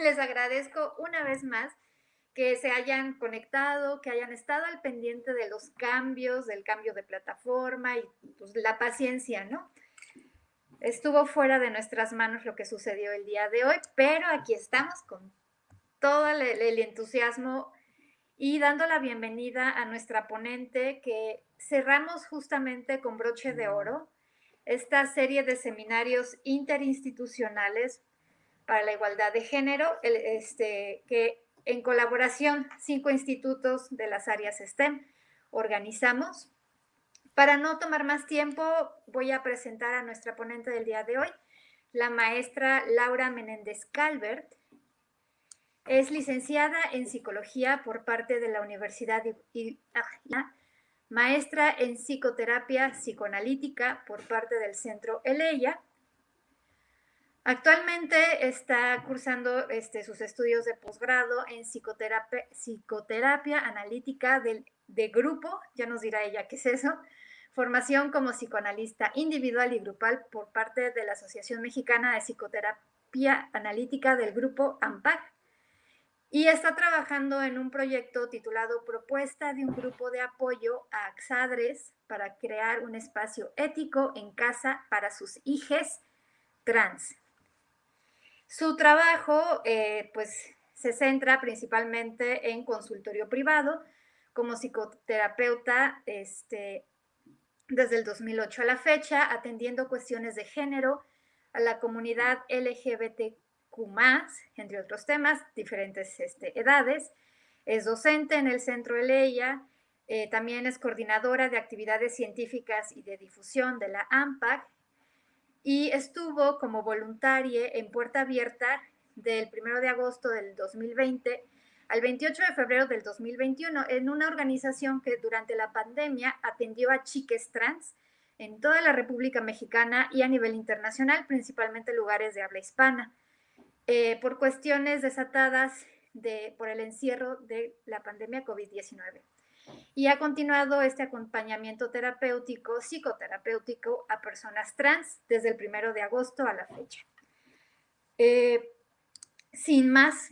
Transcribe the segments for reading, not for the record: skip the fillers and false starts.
les agradezco una vez más que se hayan conectado, que hayan estado al pendiente de los cambios, del cambio de plataforma y pues, la paciencia, ¿no? Estuvo fuera de nuestras manos lo que sucedió el día de hoy, pero aquí estamos con todo el entusiasmo y dando la bienvenida a nuestra ponente que cerramos justamente con broche de oro esta serie de seminarios interinstitucionales para la igualdad de género, que en colaboración 5 institutos de las áreas STEM organizamos. Para no tomar más tiempo, voy a presentar a nuestra ponente del día de hoy, la maestra Laura Menéndez Calvert. Es licenciada en psicología por parte de la Universidad maestra en psicoterapia psicoanalítica por parte del Centro Eleya. Actualmente está cursando sus estudios de posgrado en psicoterapia analítica de grupo, ya nos dirá ella qué es eso, formación como psicoanalista individual y grupal por parte de la Asociación Mexicana de Psicoterapia Analítica del grupo AMPAC. Y está trabajando en un proyecto titulado Propuesta de un grupo de apoyo a exadres para crear un espacio ético en casa para sus hijes trans. Su trabajo, pues, se centra principalmente en consultorio privado como psicoterapeuta desde el 2008 a la fecha, atendiendo cuestiones de género a la comunidad LGBTQ+, entre otros temas, diferentes edades. Es docente en el Centro Eleya, también es coordinadora de actividades científicas y de difusión de la AMPAC, y estuvo como voluntaria en Puerta Abierta del 1 de agosto del 2020 al 28 de febrero del 2021 en una organización que durante la pandemia atendió a chiques trans en toda la República Mexicana y a nivel internacional, principalmente lugares de habla hispana, por cuestiones desatadas por el encierro de la pandemia COVID-19. Y ha continuado este acompañamiento terapéutico, psicoterapéutico a personas trans desde el 1 de agosto a la fecha. Sin más,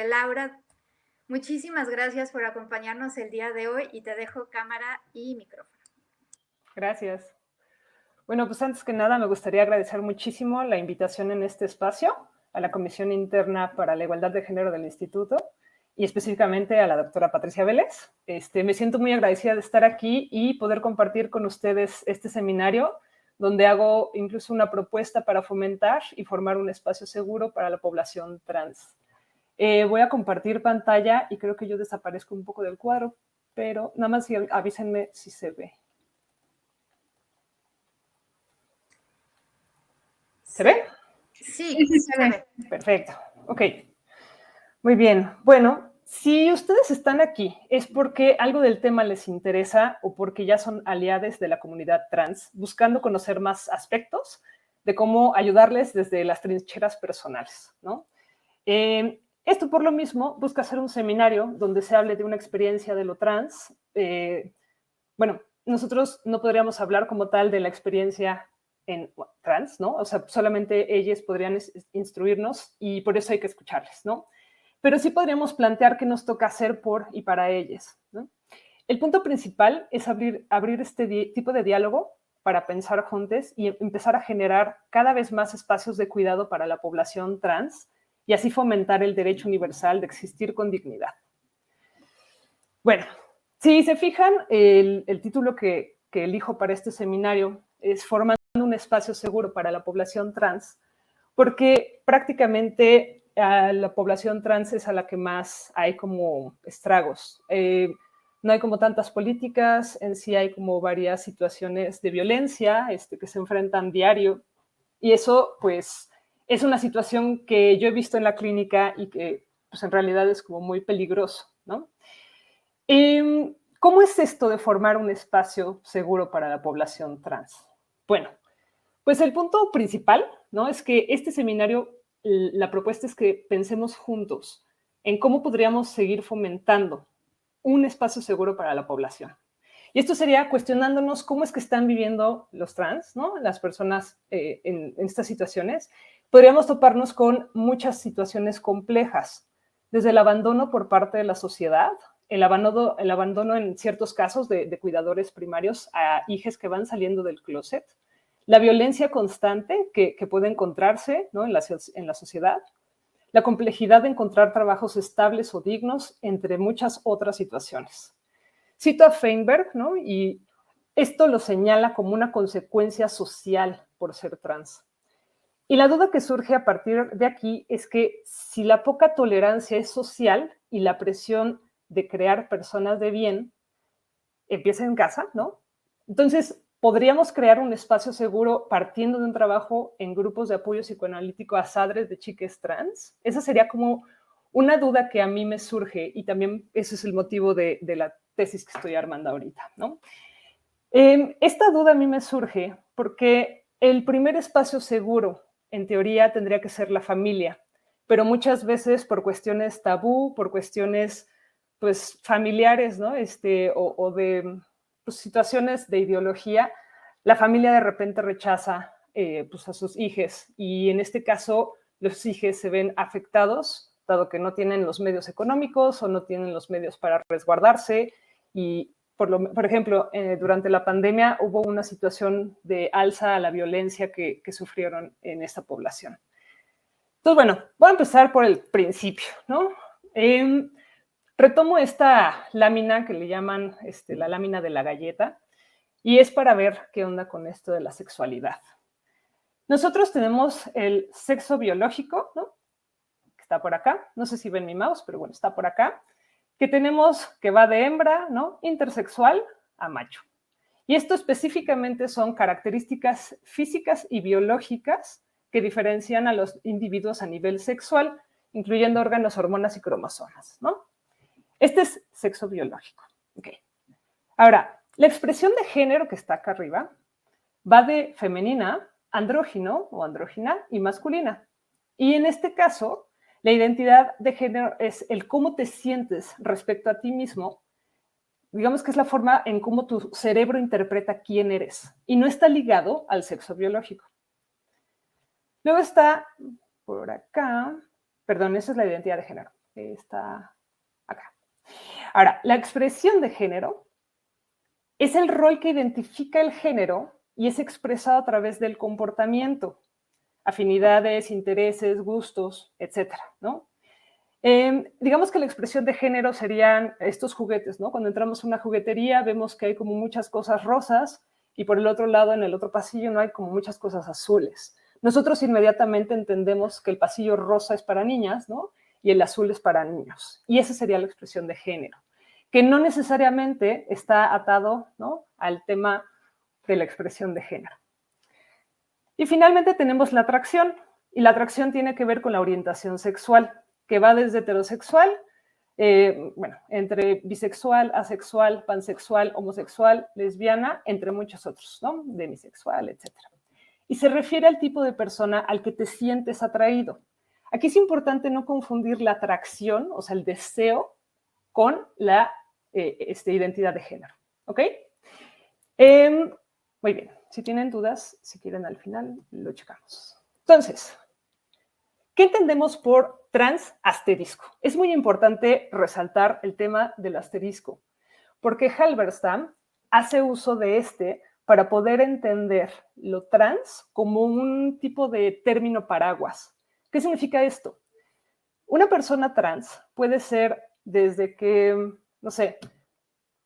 Laura, muchísimas gracias por acompañarnos el día de hoy y te dejo cámara y micrófono. Gracias. Bueno, pues antes que nada me gustaría agradecer muchísimo la invitación en este espacio a la Comisión Interna para la Igualdad de Género del Instituto y específicamente a la doctora Patricia Vélez. Me siento muy agradecida de estar aquí y poder compartir con ustedes este seminario donde hago incluso una propuesta para fomentar y formar un espacio seguro para la población trans. Voy a compartir pantalla y creo que yo desaparezco un poco del cuadro, pero nada más avísenme si se ve. ¿Se ve? Sí, se ve. Perfecto. Ok. Muy bien. Bueno, si ustedes están aquí es porque algo del tema les interesa o porque ya son aliados de la comunidad trans, buscando conocer más aspectos de cómo ayudarles desde las trincheras personales, ¿no? Esto por lo mismo busca hacer un seminario donde se hable de una experiencia de lo trans. Bueno, nosotros no podríamos hablar como tal de la experiencia trans, ¿no? O sea, solamente ellas podrían instruirnos y por eso hay que escucharles, ¿no? Pero sí podríamos plantear qué nos toca hacer por y para ellas, ¿no? El punto principal es abrir este tipo de diálogo para pensar juntos y empezar a generar cada vez más espacios de cuidado para la población trans y así fomentar el derecho universal de existir con dignidad. Bueno, si se fijan, el título que elijo para este seminario es Formando un espacio seguro para la población trans, porque prácticamente a la población trans es a la que más hay como estragos. No hay como tantas políticas, en sí hay como varias situaciones de violencia que se enfrentan diario, y eso pues es una situación que yo he visto en la clínica y que pues en realidad es como muy peligroso, ¿no? ¿Cómo es esto de formar un espacio seguro para la población trans? Bueno, pues el punto principal, ¿no? Es que este seminario, la propuesta es que pensemos juntos en cómo podríamos seguir fomentando un espacio seguro para la población. Y esto sería cuestionándonos cómo es que están viviendo los trans, ¿no? Las personas en estas situaciones, podríamos toparnos con muchas situaciones complejas, desde el abandono por parte de la sociedad, el abandono en ciertos casos de cuidadores primarios a hijas que van saliendo del closet, la violencia constante que puede encontrarse, ¿no?, en la sociedad, la complejidad de encontrar trabajos estables o dignos, entre muchas otras situaciones. Cito a Feinberg, ¿no?, y esto lo señala como una consecuencia social por ser trans. Y la duda que surge a partir de aquí es que si la poca tolerancia es social y la presión de crear personas de bien empieza en casa, ¿no? Entonces, ¿podríamos crear un espacio seguro partiendo de un trabajo en grupos de apoyo psicoanalítico a padres de chiques trans? Esa sería como una duda que a mí me surge y también ese es el motivo de la tesis que estoy armando ahorita, ¿no? Esta duda a mí me surge porque el primer espacio seguro, en teoría, tendría que ser la familia, pero muchas veces por cuestiones tabú, por cuestiones pues familiares, ¿no? O de pues, situaciones de ideología, la familia de repente rechaza pues, a sus hijos y en este caso los hijos se ven afectados, dado que no tienen los medios económicos o no tienen los medios para resguardarse y por ejemplo, durante la pandemia hubo una situación de alza a la violencia que sufrieron en esta población. Entonces, bueno, voy a empezar por el principio, ¿no? Retomo esta lámina que le llaman la lámina de la galleta y es para ver qué onda con esto de la sexualidad. Nosotros tenemos el sexo biológico, ¿no?, que está por acá. No sé si ven mi mouse, pero bueno, está por acá. Que tenemos que va de hembra, ¿no?, intersexual a macho. Y esto específicamente son características físicas y biológicas que diferencian a los individuos a nivel sexual, incluyendo órganos, hormonas y cromosomas, ¿no? Este es sexo biológico. Okay. Ahora, la expresión de género que está acá arriba va de femenina, andrógino o andrógina y masculina. Y en este caso, la identidad de género es el cómo te sientes respecto a ti mismo. Digamos que es la forma en cómo tu cerebro interpreta quién eres y no está ligado al sexo biológico. Luego está por acá, perdón, esa es la identidad de género, está acá. Ahora, la expresión de género es el rol que identifica el género y es expresado a través del comportamiento, afinidades, intereses, gustos, etcétera, ¿no? Digamos que la expresión de género serían estos juguetes, ¿no? Cuando entramos a una juguetería vemos que hay como muchas cosas rosas y por el otro lado, en el otro pasillo, no hay como muchas cosas azules. Nosotros inmediatamente entendemos que el pasillo rosa es para niñas, ¿no?, y el azul es para niños. Y esa sería la expresión de género, que no necesariamente está atado, ¿no?, al tema de la expresión de género. Y finalmente tenemos la atracción, y la atracción tiene que ver con la orientación sexual, que va desde heterosexual, bueno, entre bisexual, asexual, pansexual, homosexual, lesbiana, entre muchos otros, ¿no?, demisexual, etc. Y se refiere al tipo de persona al que te sientes atraído. Aquí es importante no confundir la atracción, o sea, el deseo, con la identidad de género, ¿ok? Muy bien, si tienen dudas, si quieren al final, lo checamos. Entonces, ¿qué entendemos por trans asterisco? Es muy importante resaltar el tema del asterisco, porque Halberstam hace uso de para poder entender lo trans como un tipo de término paraguas. ¿Qué significa esto? Una persona trans puede ser desde que, no sé,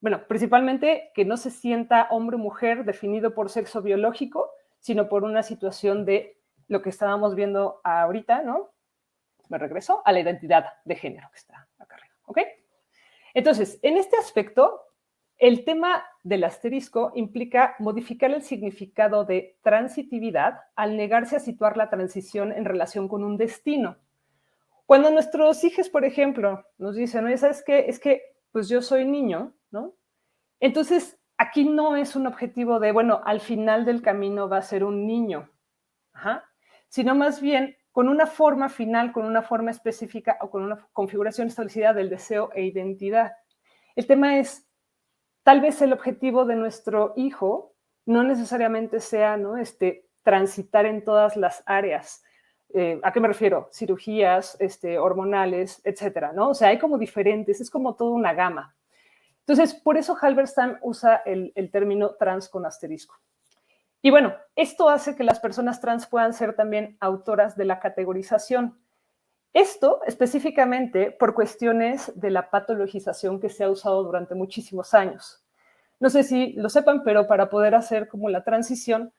bueno, principalmente que no se sienta hombre o mujer definido por sexo biológico, sino por una situación de lo que estábamos viendo ahorita, ¿no? Me regreso a la identidad de género que está acá arriba, ¿ok? Entonces, en este aspecto, el tema del asterisco implica modificar el significado de transitividad al negarse a situar la transición en relación con un destino. Cuando nuestros hijos, por ejemplo, nos dicen, oye, ¿sabes qué? Es que, pues yo soy niño, ¿no? Entonces, aquí no es un objetivo de, bueno, al final del camino va a ser un niño, ajá, sino más bien con una forma final, con una forma específica o con una configuración establecida del deseo e identidad. El tema es, tal vez el objetivo de nuestro hijo no necesariamente sea, ¿no?, transitar en todas las áreas. ¿A qué me refiero? Cirugías hormonales, etcétera, ¿no? O sea, hay como diferentes, es como toda una gama. Entonces, por eso Halberstam usa el término trans con asterisco. Y bueno, esto hace que las personas trans puedan ser también autoras de la categorización. Esto específicamente por cuestiones de la patologización que se ha usado durante muchísimos años. No sé si lo sepan, pero para poder hacer como la transición,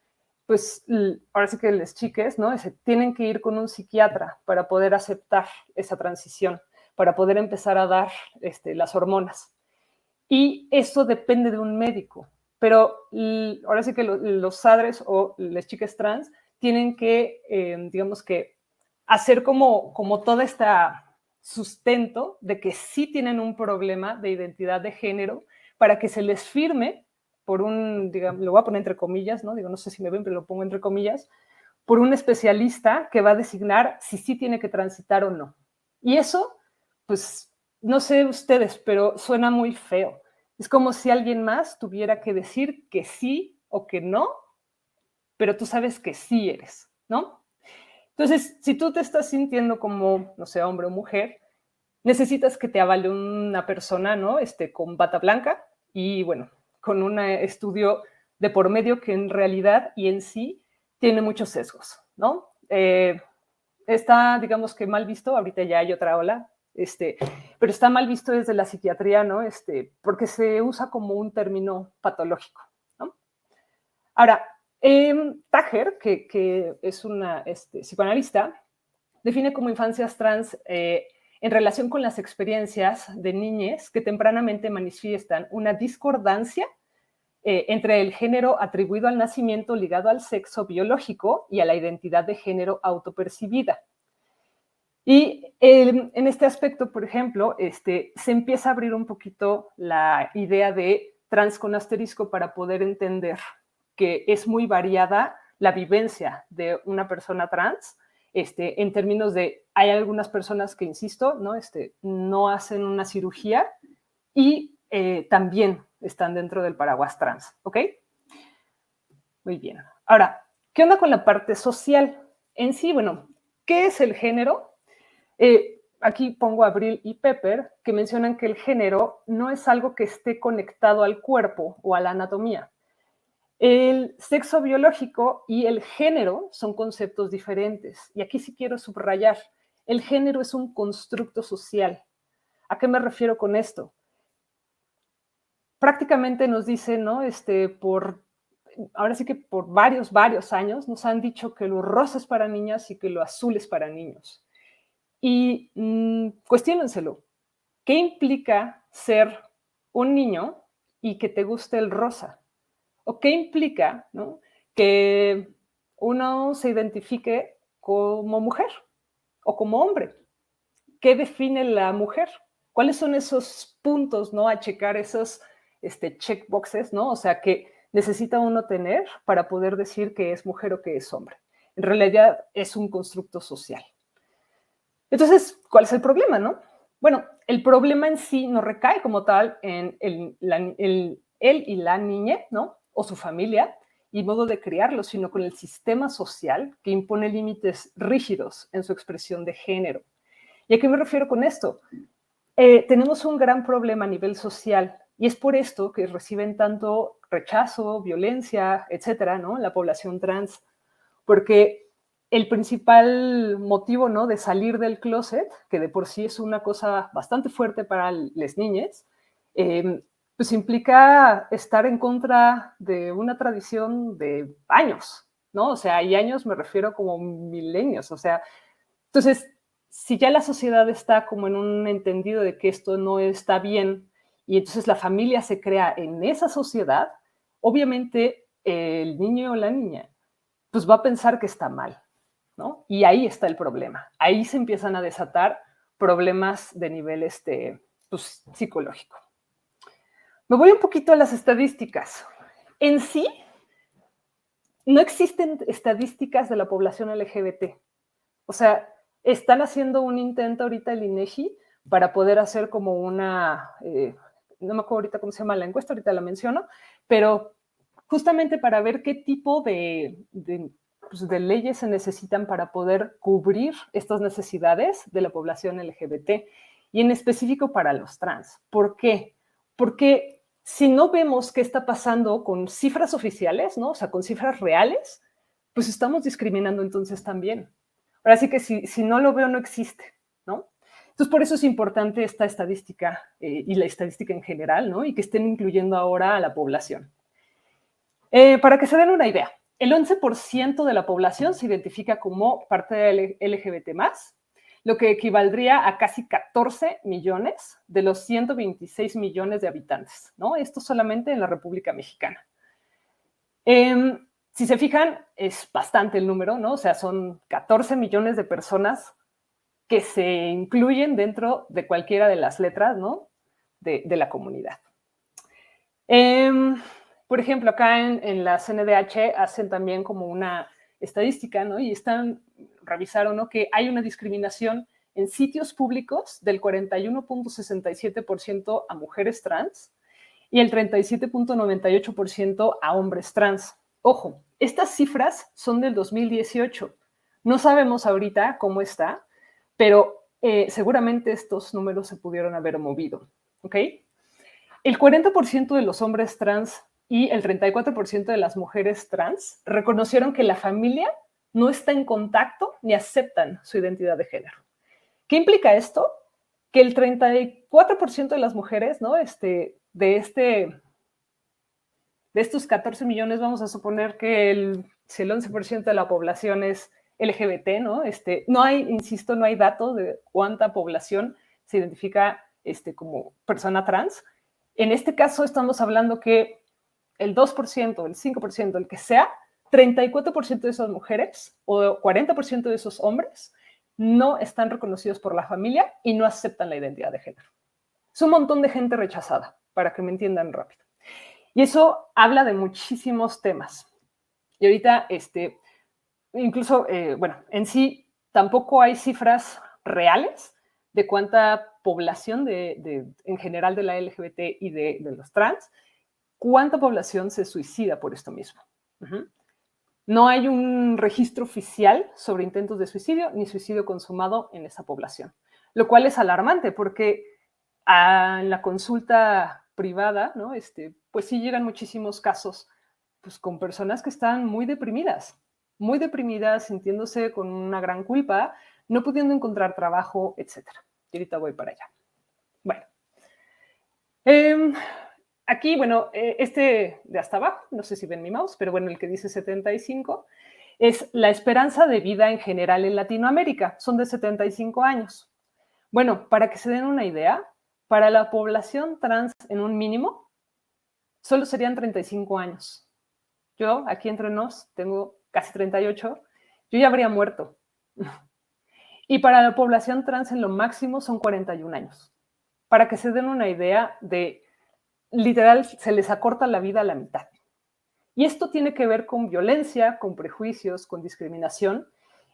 pues ahora sí que les chiques, ¿no? Tienen que ir con un psiquiatra para poder aceptar esa transición, para poder empezar a dar las hormonas. Y eso depende de un médico. Pero ahora sí que los padres o las chicas trans tienen que, digamos que, hacer como todo este sustento de que sí tienen un problema de identidad de género para que se les firme por un, digamos, lo voy a poner entre comillas, ¿no? Digo, no sé si me ven, pero lo pongo entre comillas, por un especialista que va a designar si sí tiene que transitar o no. Y eso, pues, no sé ustedes, pero suena muy feo. Es como si alguien más tuviera que decir que sí o que no, pero tú sabes que sí eres, ¿no? Entonces, si tú te estás sintiendo como, no sé, hombre o mujer, necesitas que te avale una persona, ¿no? Con bata blanca y, bueno, con un estudio de por medio que en realidad y en sí tiene muchos sesgos, ¿no? Está, digamos que mal visto, ahorita ya hay otra ola, pero está mal visto desde la psiquiatría, ¿no? Porque se usa como un término patológico, ¿no? Ahora, Tager, que es una psicoanalista, define como infancias trans en relación con las experiencias de niñez que tempranamente manifiestan una discordancia entre el género atribuido al nacimiento ligado al sexo biológico y a la identidad de género autopercibida. Y en este aspecto, por ejemplo, se empieza a abrir un poquito la idea de trans con asterisco para poder entender que es muy variada la vivencia de una persona trans, en términos de, hay algunas personas que, insisto, no hacen una cirugía y también están dentro del paraguas trans, ¿ok? Muy bien. Ahora, ¿qué onda con la parte social? En sí, bueno, ¿qué es el género? Aquí pongo a Brill y Pepper, que mencionan que el género no es algo que esté conectado al cuerpo o a la anatomía. El sexo biológico y el género son conceptos diferentes. Y aquí sí quiero subrayar, el género es un constructo social. ¿A qué me refiero con esto? Prácticamente nos dicen, ¿no? Ahora sí que por varios años nos han dicho que lo rosa es para niñas y que lo azul es para niños. Y cuestiónenselo. ¿Qué implica ser un niño y que te guste el rosa? ¿O qué implica, ¿no?, que uno se identifique como mujer o como hombre? ¿Qué define la mujer? ¿Cuáles son esos puntos, ¿no?, a checar, esos checkboxes, ¿no? O sea, que necesita uno tener para poder decir que es mujer o que es hombre. En realidad es un constructo social. Entonces, ¿cuál es el problema, no? Bueno, el problema en sí no recae como tal en él y la niña, ¿no? O su familia y modo de criarlo, sino con el sistema social que impone límites rígidos en su expresión de género. ¿Y a qué me refiero con esto? Tenemos un gran problema a nivel social y es por esto que reciben tanto rechazo, violencia, etcétera, ¿no? La población trans, porque el principal motivo, ¿no?, de salir del closet, que de por sí es una cosa bastante fuerte para las niñas, pues implica estar en contra de una tradición de años, ¿no? O sea, y años me refiero como milenios, o sea, entonces, si ya la sociedad está como en un entendido de que esto no está bien y entonces la familia se crea en esa sociedad, obviamente el niño o la niña pues va a pensar que está mal, ¿no? Y ahí está el problema. Ahí se empiezan a desatar problemas de nivel pues, psicológico. Me voy un poquito a las estadísticas. En sí, no existen estadísticas de la población LGBT. O sea, están haciendo un intento ahorita el INEGI para poder hacer como una, no me acuerdo ahorita cómo se llama la encuesta, ahorita la menciono, pero justamente para ver qué tipo de pues, de leyes se necesitan para poder cubrir estas necesidades de la población LGBT y en específico para los trans. ¿Por qué? Porque si no vemos qué está pasando con cifras oficiales, ¿no? O sea, con cifras reales, pues estamos discriminando entonces también. Ahora sí que si no lo veo, no existe, ¿no? Entonces, por eso es importante esta estadística y la estadística en general, ¿no? Y que estén incluyendo ahora a la población. Para que se den una idea, el 11% de la población se identifica como parte de LGBT+, lo que equivaldría a casi 14 millones de los 126 millones de habitantes, ¿no? Esto solamente en la República Mexicana. Si se fijan, es bastante el número, ¿no? O sea, son 14 millones de personas que se incluyen dentro de cualquiera de las letras, ¿no? De la comunidad. Por ejemplo, acá en la CNDH hacen también como una estadística, ¿no? Y revisaron, ¿no? Que hay una discriminación en sitios públicos del 41.67% a mujeres trans y el 37.98% a hombres trans. Ojo, estas cifras son del 2018. No sabemos ahorita cómo está, pero seguramente estos números se pudieron haber movido, ¿ok? El 40% de los hombres trans y el 34% de las mujeres trans reconocieron que la familia no está en contacto ni aceptan su identidad de género. ¿Qué implica esto? Que el 34% de las mujeres, ¿no? De estos 14 millones, vamos a suponer que si el 11% de la población es LGBT, ¿no? No hay, insisto, no hay datos de cuánta población se identifica como persona trans. En este caso estamos hablando que el 2%, el 5%, el que sea, 34% de esas mujeres o 40% de esos hombres no están reconocidos por la familia y no aceptan la identidad de género. Es un montón de gente rechazada, para que me entiendan rápido. Y eso habla de muchísimos temas. Y ahorita, incluso, bueno, en sí tampoco hay cifras reales de cuánta población en general de la LGBT y de los trans, cuánta población se suicida por esto mismo. No hay un registro oficial sobre intentos de suicidio ni suicidio consumado en esa población, lo cual es alarmante porque en la consulta privada, ¿no? Pues sí llegan muchísimos casos pues, con personas que están muy deprimidas, sintiéndose con una gran culpa, no pudiendo encontrar trabajo, etc. Y ahorita voy para allá. Bueno. Aquí, bueno, de hasta abajo, no sé si ven mi mouse, pero bueno, el que dice 75, es la esperanza de vida en general en Latinoamérica. Son de 75 años. Bueno, para que se den una idea, para la población trans en un mínimo, solo serían 35 años. Yo, aquí entre nos, tengo casi 38, yo ya habría muerto. Y para la población trans en lo máximo son 41 años. Para que se den una idea de, literal, se les acorta la vida a la mitad. Y esto tiene que ver con violencia, con prejuicios, con discriminación,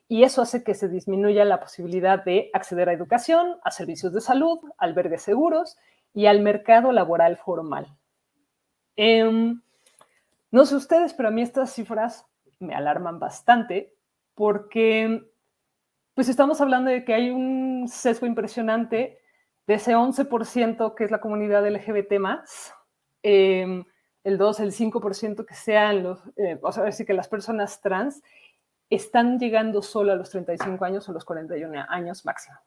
y eso hace que se disminuya la posibilidad de acceder a educación, a servicios de salud, albergues seguros y al mercado laboral formal. No sé ustedes, pero a mí estas cifras me alarman bastante porque pues estamos hablando de que hay un sesgo impresionante de ese 11% que es la comunidad LGBT+, el 2, el 5% que sean o sea, decir que las personas trans están llegando solo a los 35 años o los 41 años máximo.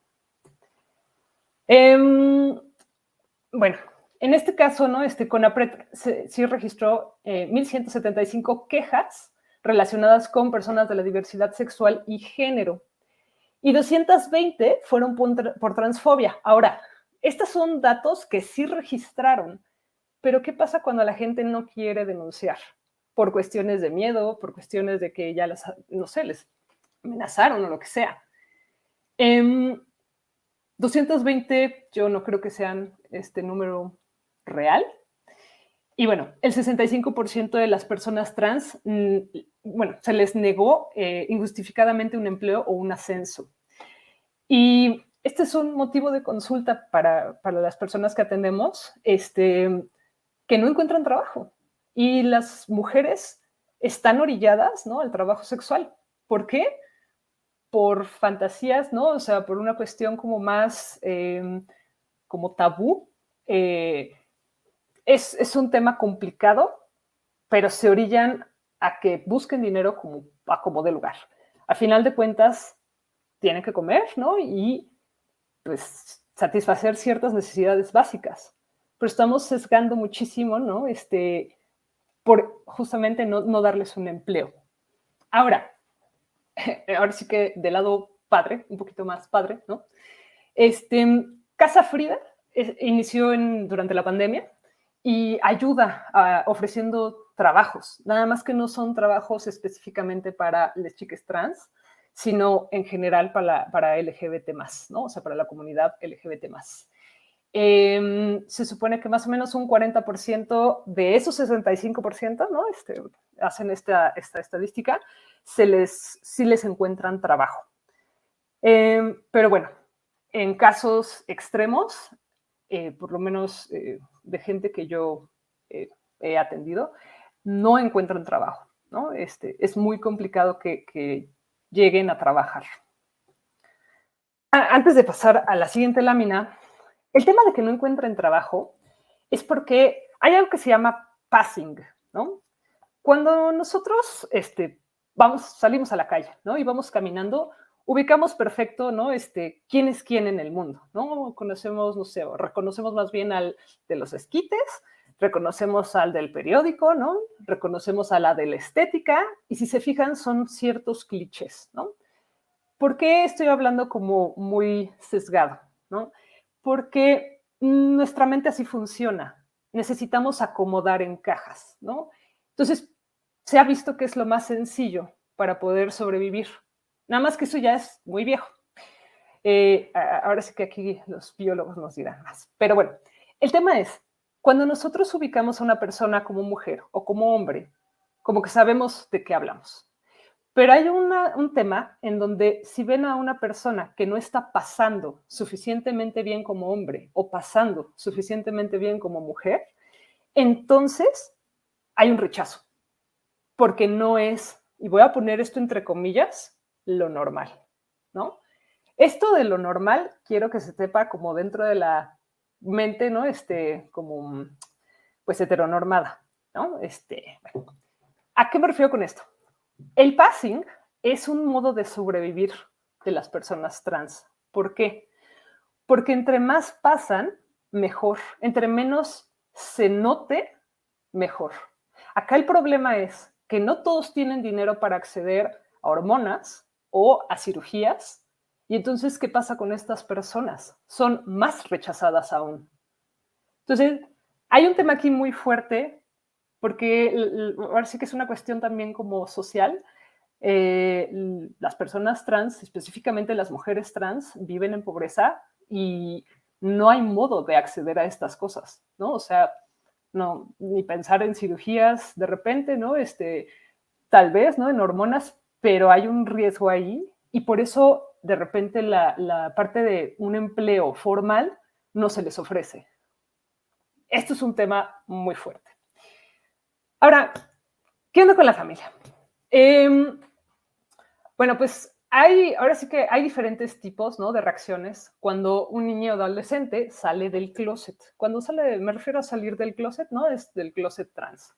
Bueno, en este caso, ¿no? CONAPRED sí registró 1,175 quejas relacionadas con personas de la diversidad sexual y género. Y 220 fueron por transfobia. Ahora, estos son datos que sí registraron, pero ¿qué pasa cuando la gente no quiere denunciar? Por cuestiones de miedo, por cuestiones de que ya no sé, les amenazaron o lo que sea. 220 yo no creo que sean este número real. Y bueno, el 65% de las personas trans, bueno, se les negó injustificadamente un empleo o un ascenso. Y este es un motivo de consulta para las personas que atendemos, que no encuentran trabajo. Y las mujeres están orilladas, ¿no?, al trabajo sexual. ¿Por qué? Por fantasías, ¿no? O sea, por una cuestión como más como tabú. Es un tema complicado, pero se orillan a que busquen dinero como de lugar. A final de cuentas, tienen que comer, ¿no? Y pues satisfacer ciertas necesidades básicas. Pero estamos sesgando muchísimo, ¿no? Por justamente no darles un empleo. Ahora, ahora sí que del lado padre, un poquito más padre, ¿no? Casa Frida inició durante la pandemia y ayuda ofreciendo trabajos, nada más que no son trabajos específicamente para las chicas trans, sino en general para LGBT+, ¿no? O sea, para la comunidad LGBT+. Se supone que más o menos un 40% de esos 65%, ¿no? Hacen esta estadística, sí les encuentran trabajo. Pero bueno, en casos extremos, por lo menos de gente que yo he atendido, no encuentran trabajo, ¿no? Es muy complicado que lleguen a trabajar. Antes de pasar a la siguiente lámina, el tema de que no encuentren trabajo es porque hay algo que se llama passing, ¿no? Cuando nosotros salimos a la calle, ¿no? Y vamos caminando, ubicamos perfecto, ¿no? Quién es quién en el mundo, ¿no? Conocemos, no sé, o reconocemos más bien al de los esquites, reconocemos al del periódico, ¿no? Reconocemos a la de la estética, y si se fijan, son ciertos clichés, ¿no? ¿Por qué estoy hablando como muy sesgado, ¿no? Porque nuestra mente así funciona. Necesitamos acomodar en cajas, ¿no? Entonces, se ha visto que es lo más sencillo para poder sobrevivir. Nada más que eso ya es muy viejo. Ahora sí que aquí los biólogos nos dirán más. Pero bueno, el tema es, cuando nosotros ubicamos a una persona como mujer o como hombre, como que sabemos de qué hablamos. Pero hay un tema en donde si ven a una persona que no está pasando suficientemente bien como hombre o pasando suficientemente bien como mujer, entonces hay un rechazo, porque no es, y voy a poner esto entre comillas, lo normal, ¿no? Esto de lo normal quiero que se sepa como dentro de la mente, ¿no? Como pues heteronormada, ¿no? Bueno, ¿a qué me refiero con esto? El passing es un modo de sobrevivir de las personas trans. ¿Por qué? Porque entre más pasan, mejor. Entre menos se note, mejor. Acá el problema es que no todos tienen dinero para acceder a hormonas o a cirugías. Y entonces, ¿qué pasa con estas personas? Son más rechazadas aún. Entonces, hay un tema aquí muy fuerte porque ahora sí que es una cuestión también como social. Las personas trans, específicamente las mujeres trans, viven en pobreza y no hay modo de acceder a estas cosas, ¿no? O sea, no, ni pensar en cirugías de repente, ¿no? Tal vez, ¿no? En hormonas, pero hay un riesgo ahí y por eso de repente la parte de un empleo formal no se les ofrece. Esto es un tema muy fuerte. Ahora, ¿qué onda con la familia? Bueno, pues ahora sí que hay diferentes tipos, ¿no?, de reacciones cuando un niño adolescente sale del closet. Cuando sale, me refiero a salir del closet, ¿no? Es del closet trans.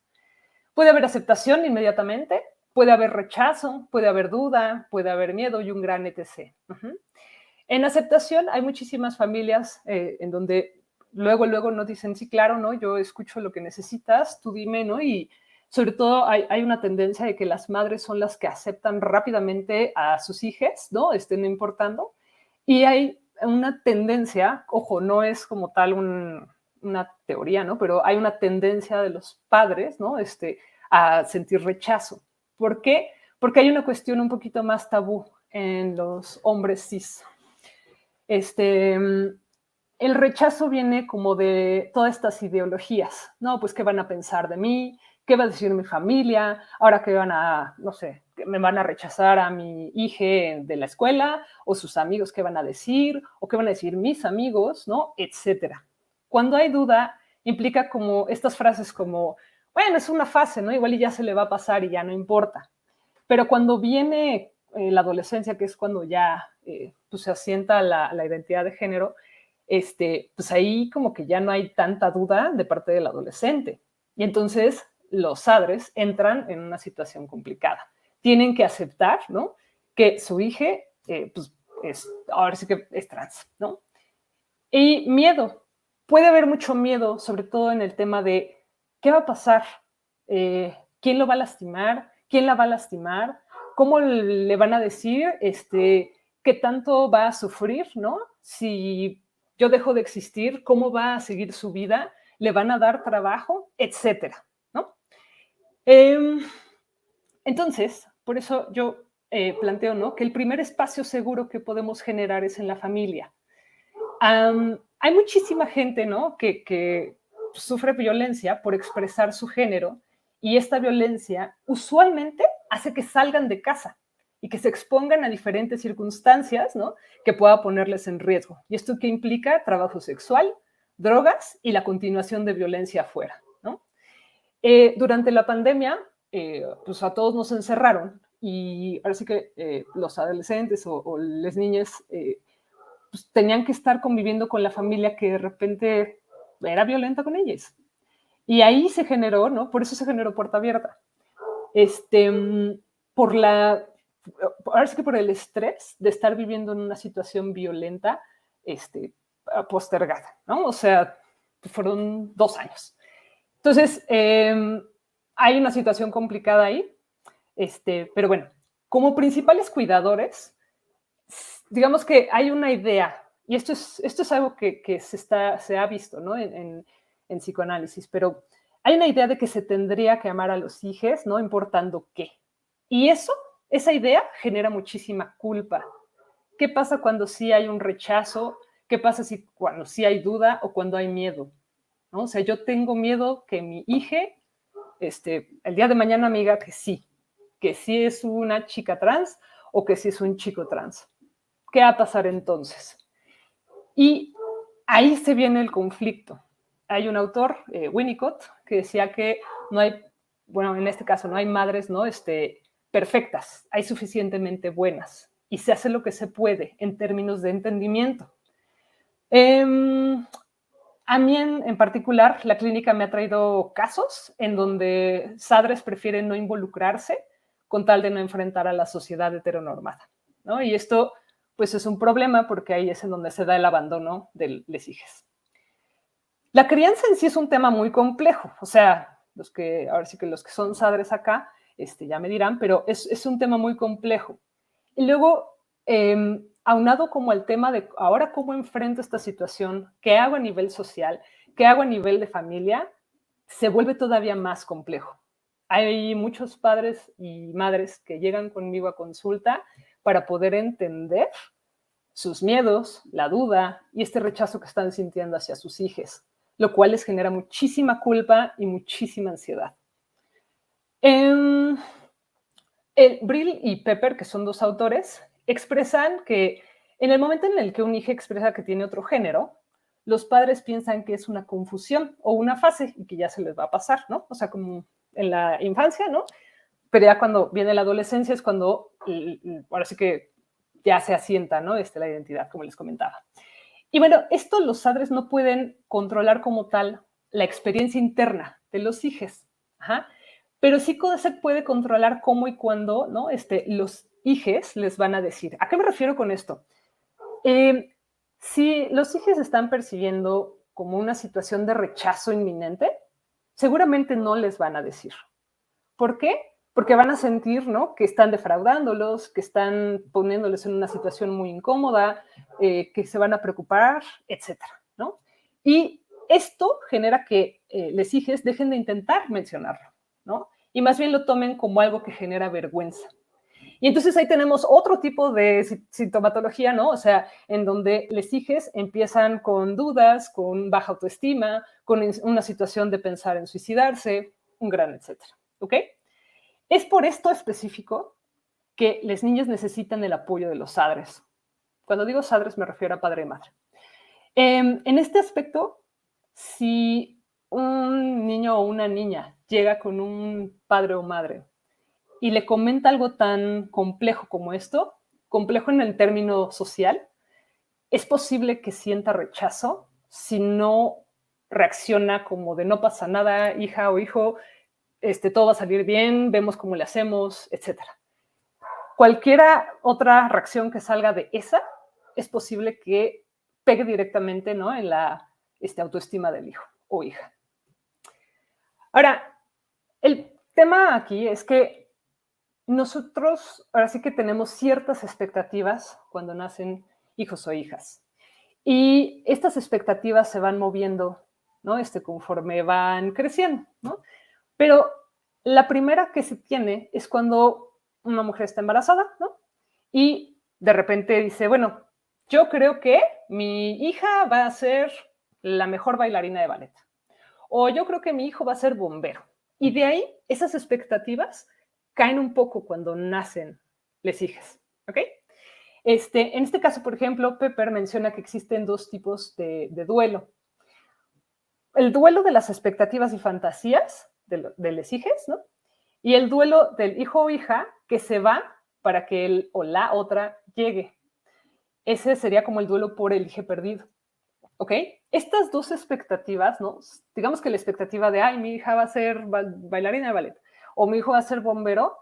Puede haber aceptación inmediatamente, puede haber rechazo, puede haber duda, puede haber miedo y un gran etc. En aceptación hay muchísimas familias en donde luego no dicen, sí, claro, ¿no? Yo escucho lo que necesitas, tú dime, ¿no? Y sobre todo hay una tendencia de que las madres son las que aceptan rápidamente a sus hijas, ¿no? No importando. Y hay una tendencia, ojo, no es como tal una teoría, ¿no? Pero hay una tendencia de los padres, ¿no? A sentir rechazo. ¿Por qué? Porque hay una cuestión un poquito más tabú en los hombres cis. El rechazo viene como de todas estas ideologías, ¿no? Pues, ¿qué van a pensar de mí? ¿Qué va a decir mi familia? Ahora que van a, no sé, me van a rechazar a mi hija de la escuela, o sus amigos, ¿qué van a decir? O ¿qué van a decir mis amigos? ¿No? Etcétera. Cuando hay duda, implica como estas frases como, bueno, es una fase, ¿no? Igual y ya se le va a pasar y ya no importa. Pero cuando viene la adolescencia, que es cuando ya pues se asienta la identidad de género, pues ahí como que ya no hay tanta duda de parte del adolescente. Y entonces los padres entran en una situación complicada. Tienen que aceptar, ¿no? Que su hija, pues ahora sí que es trans, ¿no? Y miedo. Puede haber mucho miedo, sobre todo en el tema de qué va a pasar, quién lo va a lastimar, quién la va a lastimar, cómo le van a decir, qué tanto va a sufrir, ¿no? Si yo dejo de existir, cómo va a seguir su vida, le van a dar trabajo, etcétera, ¿no? Entonces, por eso yo planteo, ¿no? Que el primer espacio seguro que podemos generar es en la familia. Hay muchísima gente, ¿no? Que sufre violencia por expresar su género y esta violencia usualmente hace que salgan de casa y que se expongan a diferentes circunstancias, ¿no? Que pueda ponerles en riesgo. ¿Y esto qué implica? Trabajo sexual, drogas y la continuación de violencia afuera, ¿no? Durante la pandemia, pues a todos nos encerraron y ahora sí que los adolescentes o las niñas pues, tenían que estar conviviendo con la familia que de repente era violenta con ellas. Y ahí se generó, ¿no? Por eso se generó Puerta Abierta. Por la, ahora sí que por el estrés de estar viviendo en una situación violenta, postergada, ¿no? O sea, fueron 2 años. Entonces, hay una situación complicada ahí, pero bueno, como principales cuidadores, digamos que hay una idea, y esto es algo que se ha visto, ¿no? En psicoanálisis, pero hay una idea de que se tendría que amar a los hijos, no importando qué. Y esa idea genera muchísima culpa. ¿Qué pasa cuando sí hay un rechazo? ¿Qué pasa cuando sí hay duda o cuando hay miedo? ¿No? O sea, yo tengo miedo que mi hija, el día de mañana me diga que sí es una chica trans o que sí es un chico trans. ¿Qué va a pasar entonces? Y ahí se viene el conflicto. Hay un autor, Winnicott, que decía que no hay, bueno, en este caso no hay madres, ¿no? Perfectas, hay suficientemente buenas y se hace lo que se puede en términos de entendimiento. A mí en particular, la clínica me ha traído casos en donde padres prefieren no involucrarse con tal de no enfrentar a la sociedad heteronormada, ¿no? Y esto, pues, es un problema porque ahí es en donde se da el abandono de los hijos. La crianza en sí es un tema muy complejo, o sea, ahora sí que los que son padres acá, ya me dirán, pero es un tema muy complejo. Y luego, aunado como el tema de ahora cómo enfrento esta situación, qué hago a nivel social, qué hago a nivel de familia, se vuelve todavía más complejo. Hay muchos padres y madres que llegan conmigo a consulta para poder entender sus miedos, la duda y este rechazo que están sintiendo hacia sus hijos, lo cual les genera muchísima culpa y muchísima ansiedad. Brill y Pepper, que son dos autores, expresan que en el momento en el que un hijo expresa que tiene otro género, los padres piensan que es una confusión o una fase y que ya se les va a pasar, ¿no? O sea, como en la infancia, ¿no? Pero ya cuando viene la adolescencia es cuando, ahora sí que ya se asienta, ¿no? La identidad, como les comentaba. Y bueno, esto los padres no pueden controlar como tal la experiencia interna de los hijos. Ajá. Pero sí se puede controlar cómo y cuándo, ¿no? Los hijos les van a decir. ¿A qué me refiero con esto? Si los hijos están percibiendo como una situación de rechazo inminente, seguramente no les van a decir. ¿Por qué? Porque van a sentir, ¿no? Que están defraudándolos, que están poniéndoles en una situación muy incómoda, que se van a preocupar, etcétera, ¿no? Y esto genera que les hijos dejen de intentar mencionarlo, ¿no? Y más bien lo tomen como algo que genera vergüenza. Y entonces ahí tenemos otro tipo de sintomatología, ¿no? O sea, en donde les hijos empiezan con dudas, con baja autoestima, con una situación de pensar en suicidarse, un gran etcétera, ¿ok? Es por esto específico que las niñas necesitan el apoyo de los padres. Cuando digo padres me refiero a padre y madre. En este aspecto, si un niño o una niña llega con un padre o madre y le comenta algo tan complejo como esto, complejo en el término social, es posible que sienta rechazo si no reacciona como de no pasa nada, hija o hijo, todo va a salir bien, vemos cómo le hacemos, etcétera. Cualquiera otra reacción que salga de esa es posible que pegue directamente, ¿no?, en la autoestima del hijo o hija. Ahora, el tema aquí es que nosotros ahora sí que tenemos ciertas expectativas cuando nacen hijos o hijas. Y estas expectativas se van moviendo, ¿no? Conforme van creciendo, ¿no? Pero la primera que se tiene es cuando una mujer está embarazada, ¿no? Y de repente dice, bueno, yo creo que mi hija va a ser la mejor bailarina de ballet. O yo creo que mi hijo va a ser bombero. Y de ahí, esas expectativas caen un poco cuando nacen les hijas, ¿ok? En este caso, por ejemplo, Pepper menciona que existen dos tipos de duelo. El duelo de las expectativas y fantasías de les hijes, ¿no? Y el duelo del hijo o hija que se va para que él o la otra llegue. Ese sería como el duelo por el hijo perdido. ¿Ok? Estas dos expectativas, ¿no? Digamos que la expectativa de, ay, mi hija va a ser bailarina de ballet o mi hijo va a ser bombero,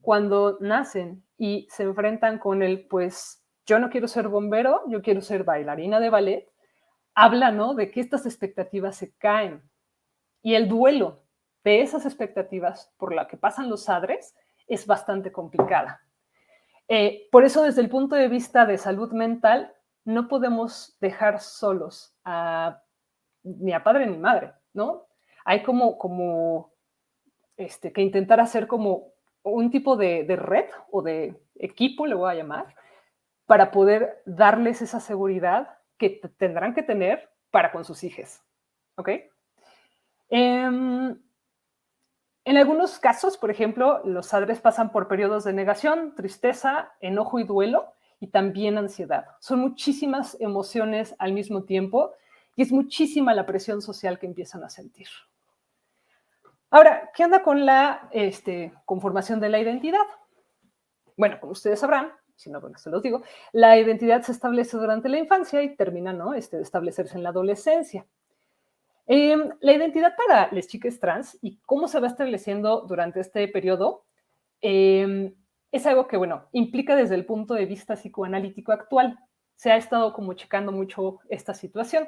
cuando nacen y se enfrentan con el, pues, yo no quiero ser bombero, yo quiero ser bailarina de ballet, habla, ¿no?, de que estas expectativas se caen. Y el duelo de esas expectativas por la que pasan los padres es bastante complicada. Por eso, desde el punto de vista de salud mental, no podemos dejar solos ni a padre ni madre, ¿no? Hay como que intentar hacer como un tipo de red o de equipo, le voy a llamar, para poder darles esa seguridad que tendrán que tener para con sus hijos, ¿ok? En algunos casos, por ejemplo, los padres pasan por periodos de negación, tristeza, enojo y duelo, y también ansiedad. Son muchísimas emociones al mismo tiempo y es muchísima la presión social que empiezan a sentir. Ahora, ¿qué onda con la conformación de la identidad? Bueno, como ustedes sabrán, si no, bueno, se los digo, la identidad se establece durante la infancia y termina, ¿no?, de establecerse en la adolescencia. La identidad para las chicas trans y cómo se va estableciendo durante este periodo es algo que, bueno, implica desde el punto de vista psicoanalítico actual. Se ha estado como checando mucho esta situación.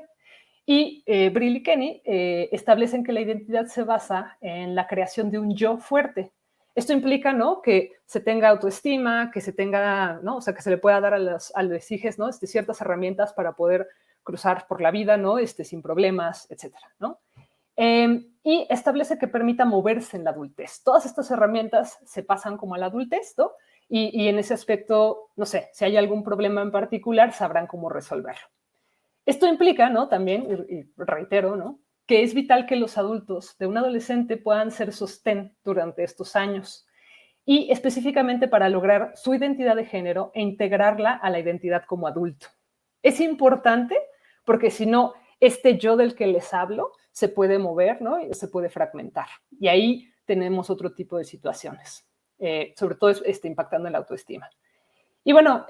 Y Brill y Kenny establecen que la identidad se basa en la creación de un yo fuerte. Esto implica, ¿no?, que se tenga autoestima, que se tenga, ¿no?, o sea, que se le pueda dar a los hijos, ¿no?, ciertas herramientas para poder cruzar por la vida, ¿no?, sin problemas, etcétera, ¿no? Y establece que permita moverse en la adultez. Todas estas herramientas se pasan como a la adultez, ¿no? Y en ese aspecto, no sé, si hay algún problema en particular, sabrán cómo resolverlo. Esto implica, ¿no?, también, y reitero, ¿no?, que es vital que los adultos de un adolescente puedan ser sostén durante estos años y específicamente para lograr su identidad de género e integrarla a la identidad como adulto. Es importante porque si no, yo del que les hablo se puede mover, ¿no?, y se puede fragmentar. Y ahí tenemos otro tipo de situaciones, sobre todo impactando en la autoestima. Y bueno,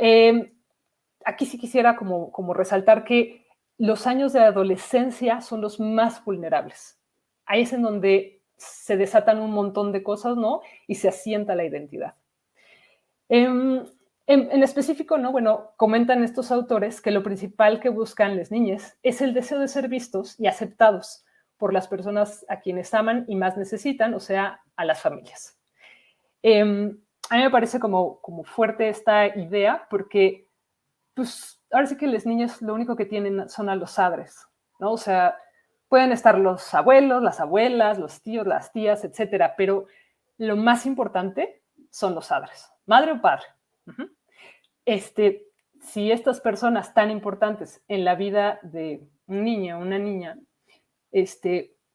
aquí sí quisiera como resaltar que los años de adolescencia son los más vulnerables. Ahí es en donde se desatan un montón de cosas, ¿no?, y se asienta la identidad. En específico, ¿no?, bueno, comentan estos autores que lo principal que buscan las niñas es el deseo de ser vistos y aceptados por las personas a quienes aman y más necesitan, o sea, a las familias. A mí me parece como fuerte esta idea porque, pues, ahora sí que las niñas lo único que tienen son a los padres, ¿no? O sea, pueden estar los abuelos, las abuelas, los tíos, las tías, etcétera, pero lo más importante son los padres, madre o padre. Uh-huh. Si estas personas tan importantes en la vida de un niño o una niña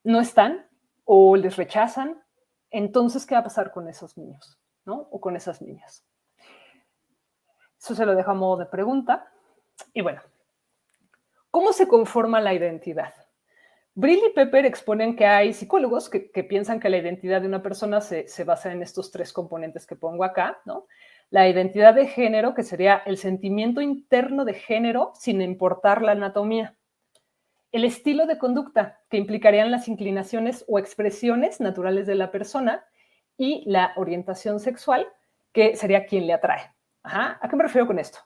no están o les rechazan, entonces, ¿qué va a pasar con esos niños, ¿no?, o con esas niñas? Eso se lo dejo a modo de pregunta. Y bueno, ¿cómo se conforma la identidad? Brill y Pepper exponen que hay psicólogos que piensan que la identidad de una persona se basa en estos tres componentes que pongo acá, ¿no? La identidad de género, que sería el sentimiento interno de género sin importar la anatomía. El estilo de conducta, que implicarían las inclinaciones o expresiones naturales de la persona, y la orientación sexual, que sería quien le atrae. Ajá. ¿A qué me refiero con esto?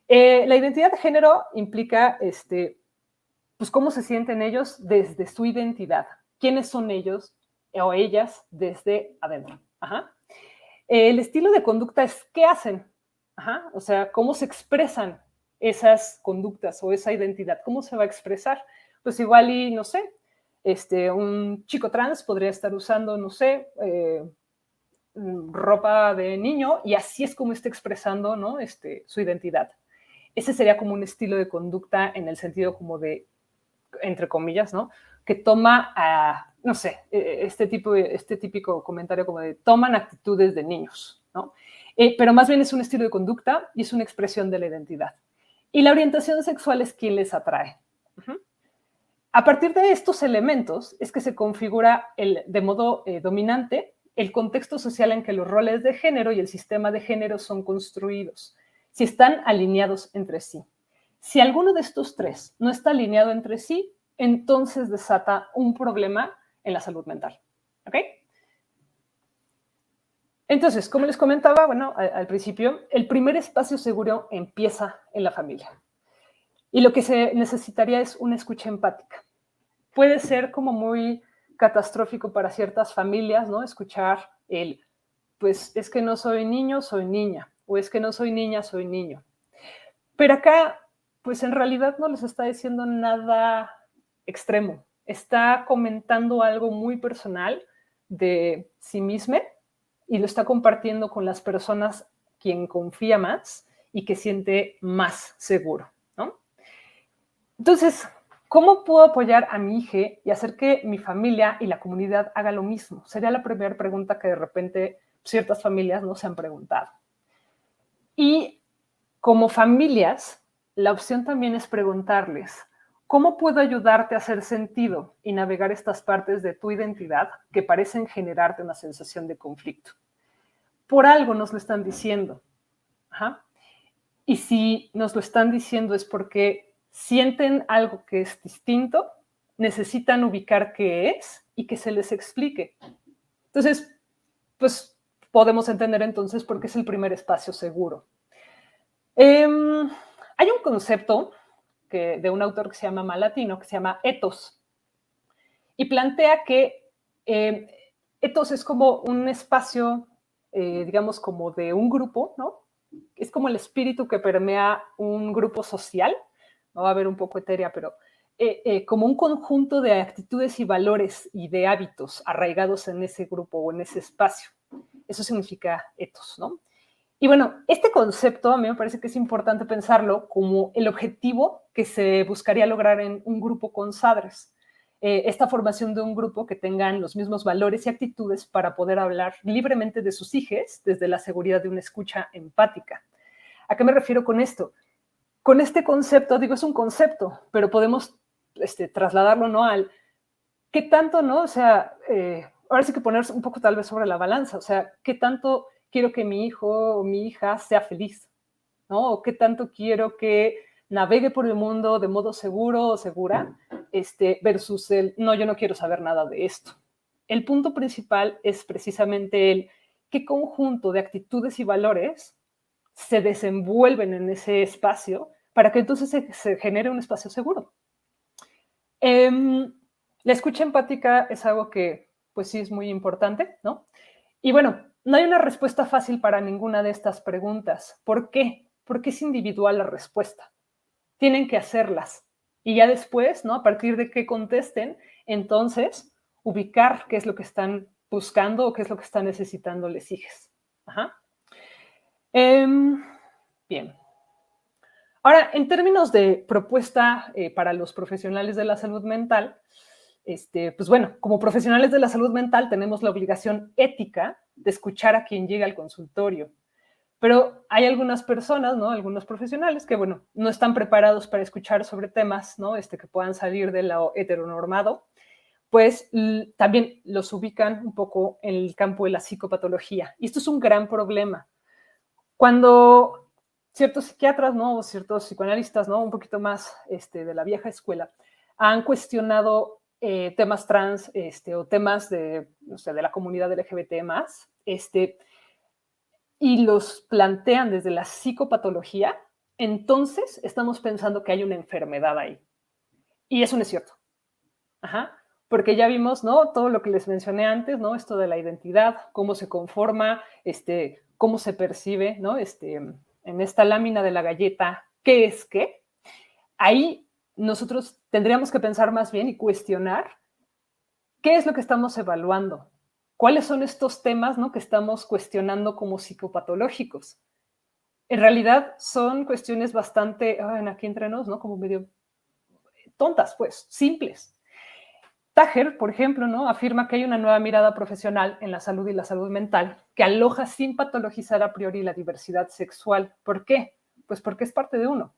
La identidad de género implica pues cómo se sienten ellos desde su identidad, quiénes son ellos o ellas desde adentro. Ajá. El estilo de conducta es qué hacen, ajá, o sea, cómo se expresan esas conductas o esa identidad, cómo se va a expresar. Pues igual y, no sé, un chico trans podría estar usando, no sé, ropa de niño y así es como está expresando, ¿no? Su identidad. Ese sería como un estilo de conducta en el sentido como de, entre comillas, ¿no? Que toma a, no sé, este típico comentario como de toman actitudes de niños, ¿no? Pero más bien es un estilo de conducta y es una expresión de la identidad. Y la orientación sexual es quien les atrae. Uh-huh. A partir de estos elementos es que se configura de modo dominante el contexto social en que los roles de género y el sistema de género son construidos, si están alineados entre sí. Si alguno de estos tres no está alineado entre sí, entonces desata un problema en la salud mental. ¿Ok? Entonces, como les comentaba, bueno, al principio, el primer espacio seguro empieza en la familia. Y lo que se necesitaría es una escucha empática. Puede ser como muy catastrófico para ciertas familias, ¿no? Escuchar pues es que no soy niño, soy niña, o es que no soy niña, soy niño. Pero acá, pues en realidad no les está diciendo nada extremo. Está comentando algo muy personal de sí mismo y lo está compartiendo con las personas quien confía más y que siente más seguro, ¿no? Entonces, ¿cómo puedo apoyar a mi hija y hacer que mi familia y la comunidad haga lo mismo? Sería la primera pregunta que de repente ciertas familias no se han preguntado. Y como familias, la opción también es preguntarles, ¿cómo puedo ayudarte a hacer sentido y navegar estas partes de tu identidad que parecen generarte una sensación de conflicto? Por algo nos lo están diciendo. Ajá. Y si nos lo están diciendo es porque sienten algo que es distinto, necesitan ubicar qué es y que se les explique. Entonces, pues podemos entender entonces por qué es el primer espacio seguro. Hay un concepto de un autor que se llama Malatino, que se llama ethos, y plantea que ethos es como un espacio, digamos, como de un grupo, ¿no? Es como el espíritu que permea un grupo social, no va a haber un poco etérea, pero como un conjunto de actitudes y valores y de hábitos arraigados en ese grupo o en ese espacio. Eso significa ethos, ¿no? Y bueno, este concepto a mí me parece que es importante pensarlo como el objetivo que se buscaría lograr en un grupo con sadres. Esta formación de un grupo que tengan los mismos valores y actitudes para poder hablar libremente de sus hijos desde la seguridad de una escucha empática. ¿A qué me refiero con esto? Con este concepto, digo, es un concepto, pero podemos trasladarlo, ¿no? Al qué tanto, ¿no? O sea, ahora sí que ponerse un poco tal vez sobre la balanza, o sea, qué tanto quiero que mi hijo o mi hija sea feliz, ¿no? O qué tanto quiero que navegue por el mundo de modo seguro o segura, versus el, no, yo no quiero saber nada de esto. El punto principal es precisamente el qué conjunto de actitudes y valores se desenvuelven en ese espacio para que entonces se genere un espacio seguro. La escucha empática es algo que, pues sí, es muy importante, ¿no? Y bueno, no hay una respuesta fácil para ninguna de estas preguntas. ¿Por qué? Porque es individual la respuesta. Tienen que hacerlas. Y ya después, ¿no? A partir de que contesten, entonces, ubicar qué es lo que están buscando o qué es lo que están necesitando les hijas. Ajá. Bien. Ahora, en términos de propuesta para los profesionales de la salud mental, pues bueno, como profesionales de la salud mental tenemos la obligación ética de escuchar a quien llega al consultorio. Pero hay algunas personas, ¿no? Algunos profesionales que, bueno, no están preparados para escuchar sobre temas, ¿no? Que puedan salir de lo heteronormado, pues también los ubican un poco en el campo de la psicopatología. Y esto es un gran problema. Cuando ciertos psiquiatras, ¿no? O ciertos psicoanalistas, ¿no? Un poquito más de la vieja escuela, han cuestionado temas trans o temas de, no sé, de la comunidad LGBT más, y los plantean desde la psicopatología, entonces estamos pensando que hay una enfermedad ahí. Y eso no es cierto. Ajá. Porque ya vimos, ¿no? Todo lo que les mencioné antes, ¿no? Esto de la identidad, cómo se conforma, cómo se percibe, ¿no? En esta lámina de la galleta, ¿qué es qué? Ahí nosotros tendríamos que pensar más bien y cuestionar qué es lo que estamos evaluando. ¿Cuáles son estos temas, ¿no? Que estamos cuestionando como psicopatológicos? En realidad son cuestiones bastante, aquí entre nos, ¿no? Como medio tontas, pues, simples. Taher, por ejemplo, ¿no? Afirma que hay una nueva mirada profesional en la salud y la salud mental que aloja sin patologizar a priori la diversidad sexual. ¿Por qué? Pues porque es parte de uno.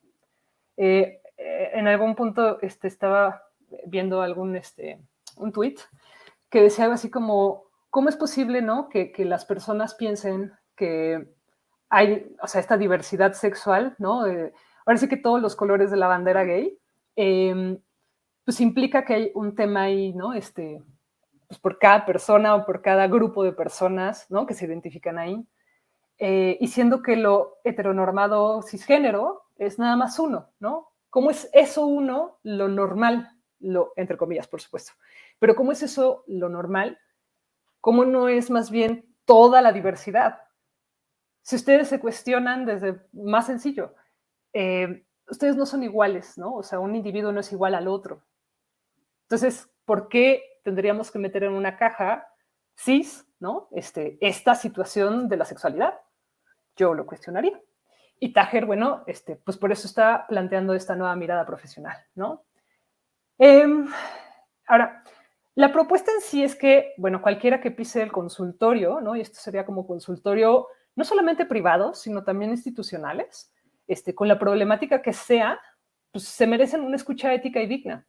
En algún punto estaba viendo un tweet que decía algo así como, ¿cómo es posible, ¿no? que las personas piensen que hay, o sea, esta diversidad sexual, ¿no? Ahora sí que todos los colores de la bandera gay, pues implica que hay un tema ahí, ¿no? Pues por cada persona o por cada grupo de personas, ¿no? Que se identifican ahí. Y siendo que lo heteronormado cisgénero es nada más uno, ¿no? ¿Cómo es eso uno lo normal? Lo, entre comillas, por supuesto. Pero ¿cómo es eso lo normal? ¿Cómo no es más bien toda la diversidad? Si ustedes se cuestionan desde más sencillo, ustedes no son iguales, ¿no? O sea, un individuo no es igual al otro. Entonces, ¿por qué tendríamos que meter en una caja cis, ¿no? Esta situación de la sexualidad? Yo lo cuestionaría. Y Taher, bueno, pues por eso está planteando esta nueva mirada profesional, ¿no? Ahora, la propuesta en sí es que, bueno, cualquiera que pise el consultorio, ¿no? Y esto sería como consultorio no solamente privado, sino también institucionales, con la problemática que sea, pues se merecen una escucha ética y digna.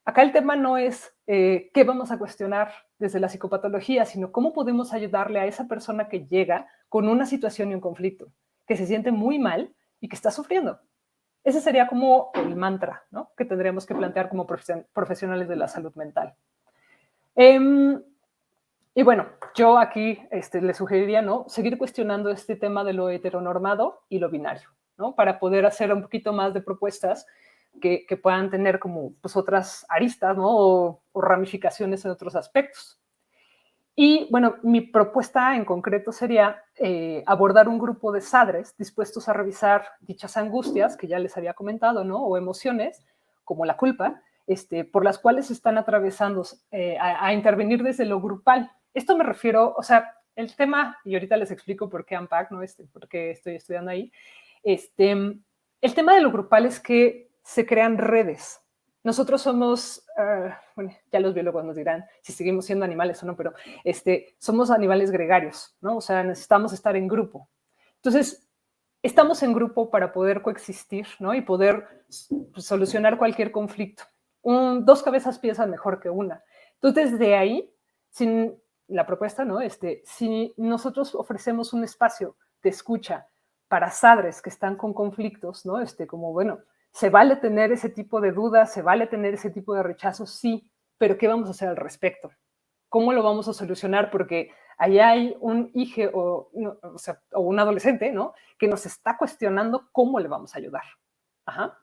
Acá el tema no es qué vamos a cuestionar desde la psicopatología, sino cómo podemos ayudarle a esa persona que llega con una situación y un conflicto, que se siente muy mal y que está sufriendo. Ese sería como el mantra, ¿no? Que tendríamos que plantear como profesionales de la salud mental. Y bueno, yo aquí le sugeriría, ¿no? Seguir cuestionando este tema de lo heteronormado y lo binario, ¿no? Para poder hacer un poquito más de propuestas que puedan tener como pues, otras aristas, ¿no? O ramificaciones en otros aspectos. Y bueno, mi propuesta en concreto sería abordar un grupo de sadres dispuestos a revisar dichas angustias que ya les había comentado, ¿no? O emociones, como la culpa, por las cuales están atravesando a intervenir desde lo grupal. Esto me refiero, o sea, el tema, y ahorita les explico por qué AMPAC, ¿no? Por qué estoy estudiando ahí. El tema de lo grupal es que se crean redes. Nosotros somos, bueno, ya los biólogos nos dirán si seguimos siendo animales o no, pero somos animales gregarios, ¿no? O sea, necesitamos estar en grupo. Entonces, estamos en grupo para poder coexistir, ¿no? Y poder pues, solucionar cualquier conflicto. Dos cabezas piensan mejor que una. Entonces, desde ahí, sin la propuesta, ¿no? Si nosotros ofrecemos un espacio de escucha para sadres que están con conflictos, ¿no? Como, bueno, se vale tener ese tipo de dudas, se vale tener ese tipo de rechazos, sí, pero ¿qué vamos a hacer al respecto? ¿Cómo lo vamos a solucionar? Porque allá hay un hijo o un adolescente, ¿no? Que nos está cuestionando cómo le vamos a ayudar. Ajá.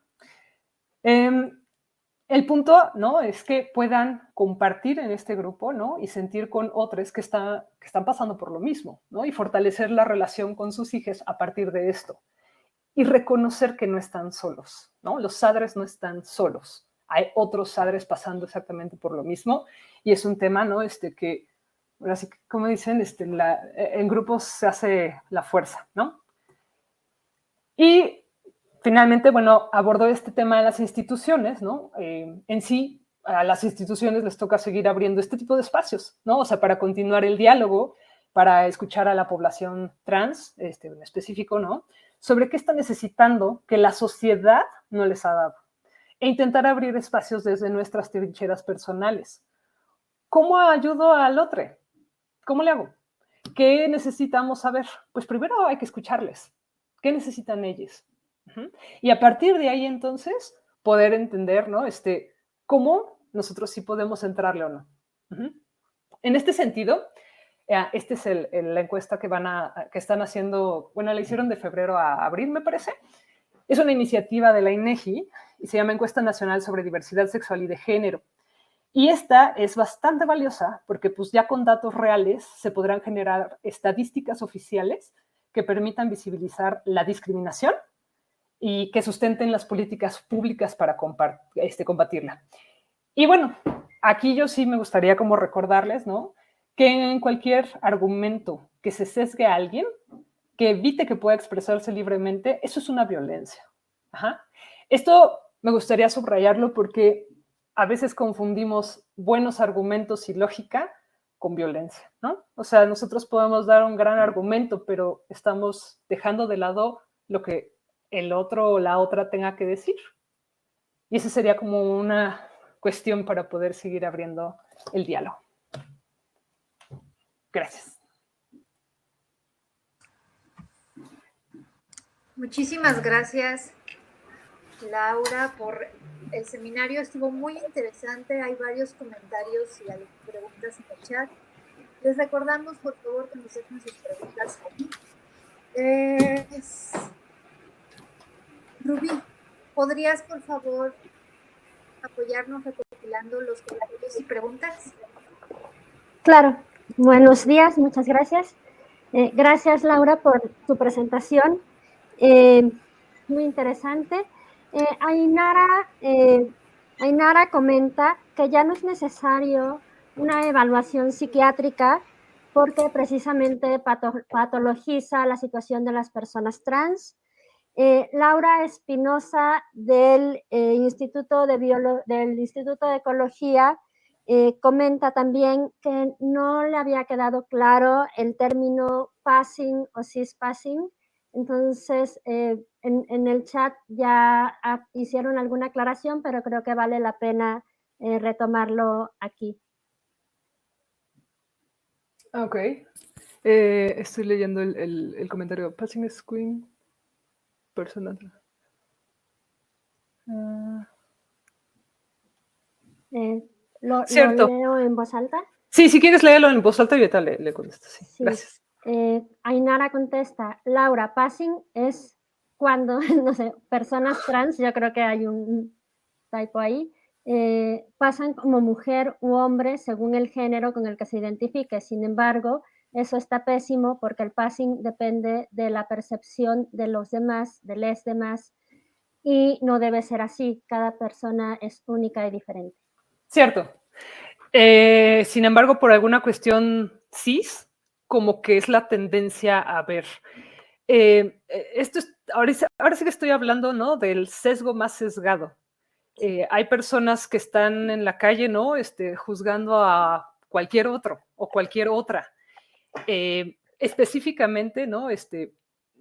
El punto, ¿no? Es que puedan compartir en este grupo, ¿no? Y sentir con otros que están pasando por lo mismo, ¿no? Y fortalecer la relación con sus hijos a partir de esto. Y reconocer que no están solos, ¿no? Los sadres no están solos. Hay otros sadres pasando exactamente por lo mismo. Y es un tema, ¿no? Que, así como dicen, en grupos se hace la fuerza, ¿no? Y finalmente, bueno, abordó este tema de las instituciones, ¿no? En sí, a las instituciones les toca seguir abriendo este tipo de espacios, ¿no? O sea, para continuar el diálogo, para escuchar a la población trans, en específico, ¿no? Sobre qué está necesitando que la sociedad no les ha dado. E intentar abrir espacios desde nuestras trincheras personales. ¿Cómo ayudo al otro? ¿Cómo le hago? ¿Qué necesitamos saber? Pues primero hay que escucharles. ¿Qué necesitan ellos? Y a partir de ahí, entonces, poder entender, ¿no? Cómo nosotros sí podemos entrarle o no. En este sentido, esta es la encuesta que están haciendo, bueno, la hicieron de febrero a abril, me parece. Es una iniciativa de la INEGI y se llama Encuesta Nacional sobre Diversidad Sexual y de Género. Y esta es bastante valiosa porque pues ya con datos reales se podrán generar estadísticas oficiales que permitan visibilizar la discriminación y que sustenten las políticas públicas para combatirla. Y bueno, aquí yo sí me gustaría como recordarles, ¿no? Que en cualquier argumento que se sesgue a alguien, que evite que pueda expresarse libremente, eso es una violencia. Ajá. Esto me gustaría subrayarlo porque a veces confundimos buenos argumentos y lógica con violencia, ¿no? O sea, nosotros podemos dar un gran argumento, pero estamos dejando de lado lo que el otro o la otra tenga que decir. Y esa sería como una cuestión para poder seguir abriendo el diálogo. Gracias. Muchísimas gracias, Laura, por el seminario. Estuvo muy interesante. Hay varios comentarios y preguntas en el chat. Les recordamos, por favor, que nos dejen sus preguntas aquí. Rubí, ¿podrías, por favor, apoyarnos recopilando los comentarios y preguntas? Claro. Buenos días, muchas gracias. Gracias, Laura, por tu presentación. Muy interesante. Ainara comenta que ya no es necesario una evaluación psiquiátrica porque precisamente patologiza la situación de las personas trans. Laura Espinosa del Instituto de Ecología comenta también que no le había quedado claro el término passing o cispassing. Entonces, en el chat ya hicieron alguna aclaración, pero creo que vale la pena retomarlo aquí. Ok. Estoy leyendo el comentario. Passing screen. Persona. ¿Lo leo en voz alta? Sí, si quieres léelo en voz alta y ahorita le contesto. Sí. Sí. Gracias. Ainara contesta, Laura, passing es cuando, no sé, personas trans, yo creo que hay un typo ahí, pasan como mujer u hombre según el género con el que se identifique. Sin embargo, eso está pésimo porque el passing depende de la percepción de los demás, de les demás, y no debe ser así. Cada persona es única y diferente. Cierto. Sin embargo, por alguna cuestión cis, como que es la tendencia a ver. Esto es, ahora sí que estoy hablando, ¿no? Del sesgo más sesgado. Hay personas que están en la calle, ¿no? Juzgando a cualquier otro o cualquier otra. Específicamente, ¿no?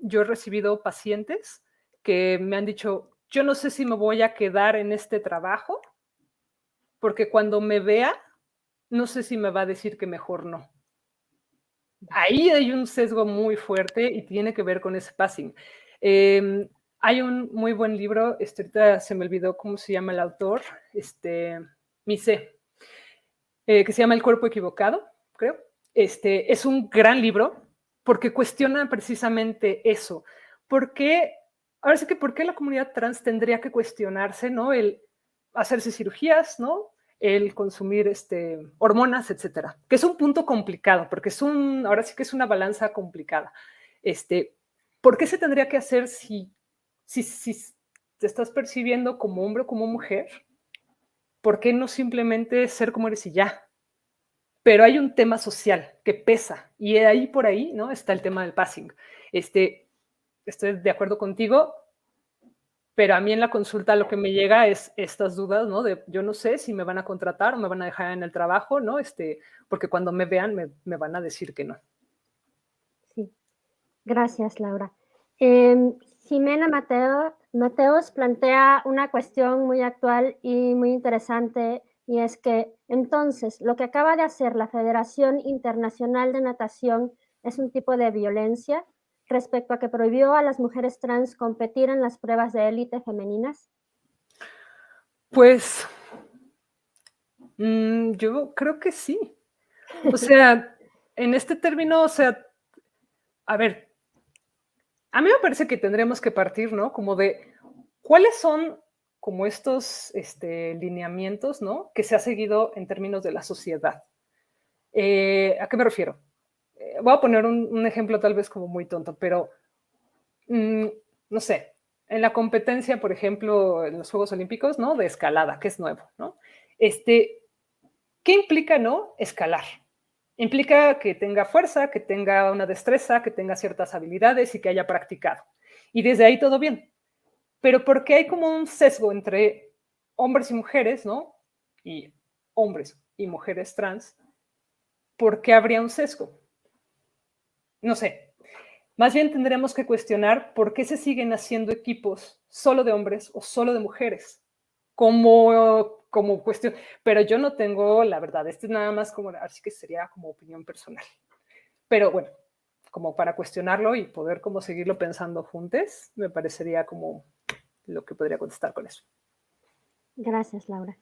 Yo he recibido pacientes que me han dicho, yo no sé si me voy a quedar en este trabajo, porque cuando me vea, no sé si me va a decir que mejor no. Ahí hay un sesgo muy fuerte y tiene que ver con ese passing. Hay un muy buen libro, ahorita se me olvidó cómo se llama el autor, Mise, que se llama El cuerpo equivocado, creo. Es un gran libro porque cuestiona precisamente eso. Ahora sí que ¿por qué la comunidad trans tendría que cuestionarse, ¿no? El hacerse cirugías, ¿no? El consumir hormonas, etcétera, que es un punto complicado, porque ahora sí que es una balanza complicada. ¿Por qué se tendría que hacer si te estás percibiendo como hombre o como mujer? ¿Por qué no simplemente ser como eres y ya? Pero hay un tema social que pesa y ahí por ahí, ¿no? Está el tema del passing. Estoy de acuerdo contigo, pero a mí en la consulta lo que me llega es estas dudas, ¿no? De yo no sé si me van a contratar o me van a dejar en el trabajo, ¿no? Porque cuando me vean me van a decir que no. Gracias, Laura. Jimena Mateos plantea una cuestión muy actual y muy interesante, y es que entonces lo que acaba de hacer la Federación Internacional de Natación es un tipo de violencia respecto a que prohibió a las mujeres trans competir en las pruebas de élite femeninas. Pues yo creo que sí. O sea, en este término, o sea, a ver, a mí me parece que tendremos que partir, ¿no? Como de cuáles son como estos lineamientos, ¿no? Que se ha seguido en términos de la sociedad. ¿A qué me refiero? Voy a poner un ejemplo tal vez como muy tonto, pero no sé, en la competencia, por ejemplo, en los Juegos Olímpicos, ¿no? De escalada, que es nuevo, ¿no? ¿Qué implica, no? Escalar. Implica que tenga fuerza, que tenga una destreza, que tenga ciertas habilidades y que haya practicado. Y desde ahí todo bien. Pero porque hay como un sesgo entre hombres y mujeres, ¿no? Y hombres y mujeres trans, ¿por qué habría un sesgo? No sé. Más bien tendremos que cuestionar por qué se siguen haciendo equipos solo de hombres o solo de mujeres. Como cuestión, pero yo no tengo la verdad, es nada más como, así que sería como opinión personal. Pero bueno, como para cuestionarlo y poder como seguirlo pensando juntos, me parecería como lo que podría contestar con eso. Gracias, Laura.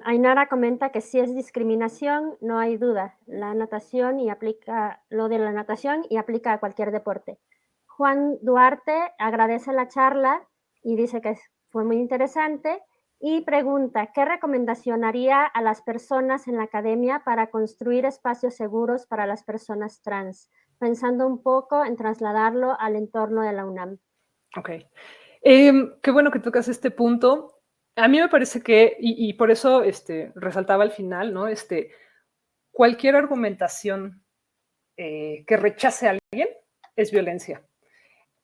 Ainara comenta que si es discriminación, no hay duda. La natación y aplica lo de la natación y aplica a cualquier deporte. Juan Duarte agradece la charla y dice que fue muy interesante y pregunta, ¿qué recomendación haría a las personas en la academia para construir espacios seguros para las personas trans? Pensando un poco en trasladarlo al entorno de la UNAM. Ok. Qué bueno que tocas este punto. A mí me parece que, y por eso resaltaba al final, ¿no? Cualquier argumentación que rechace a alguien es violencia.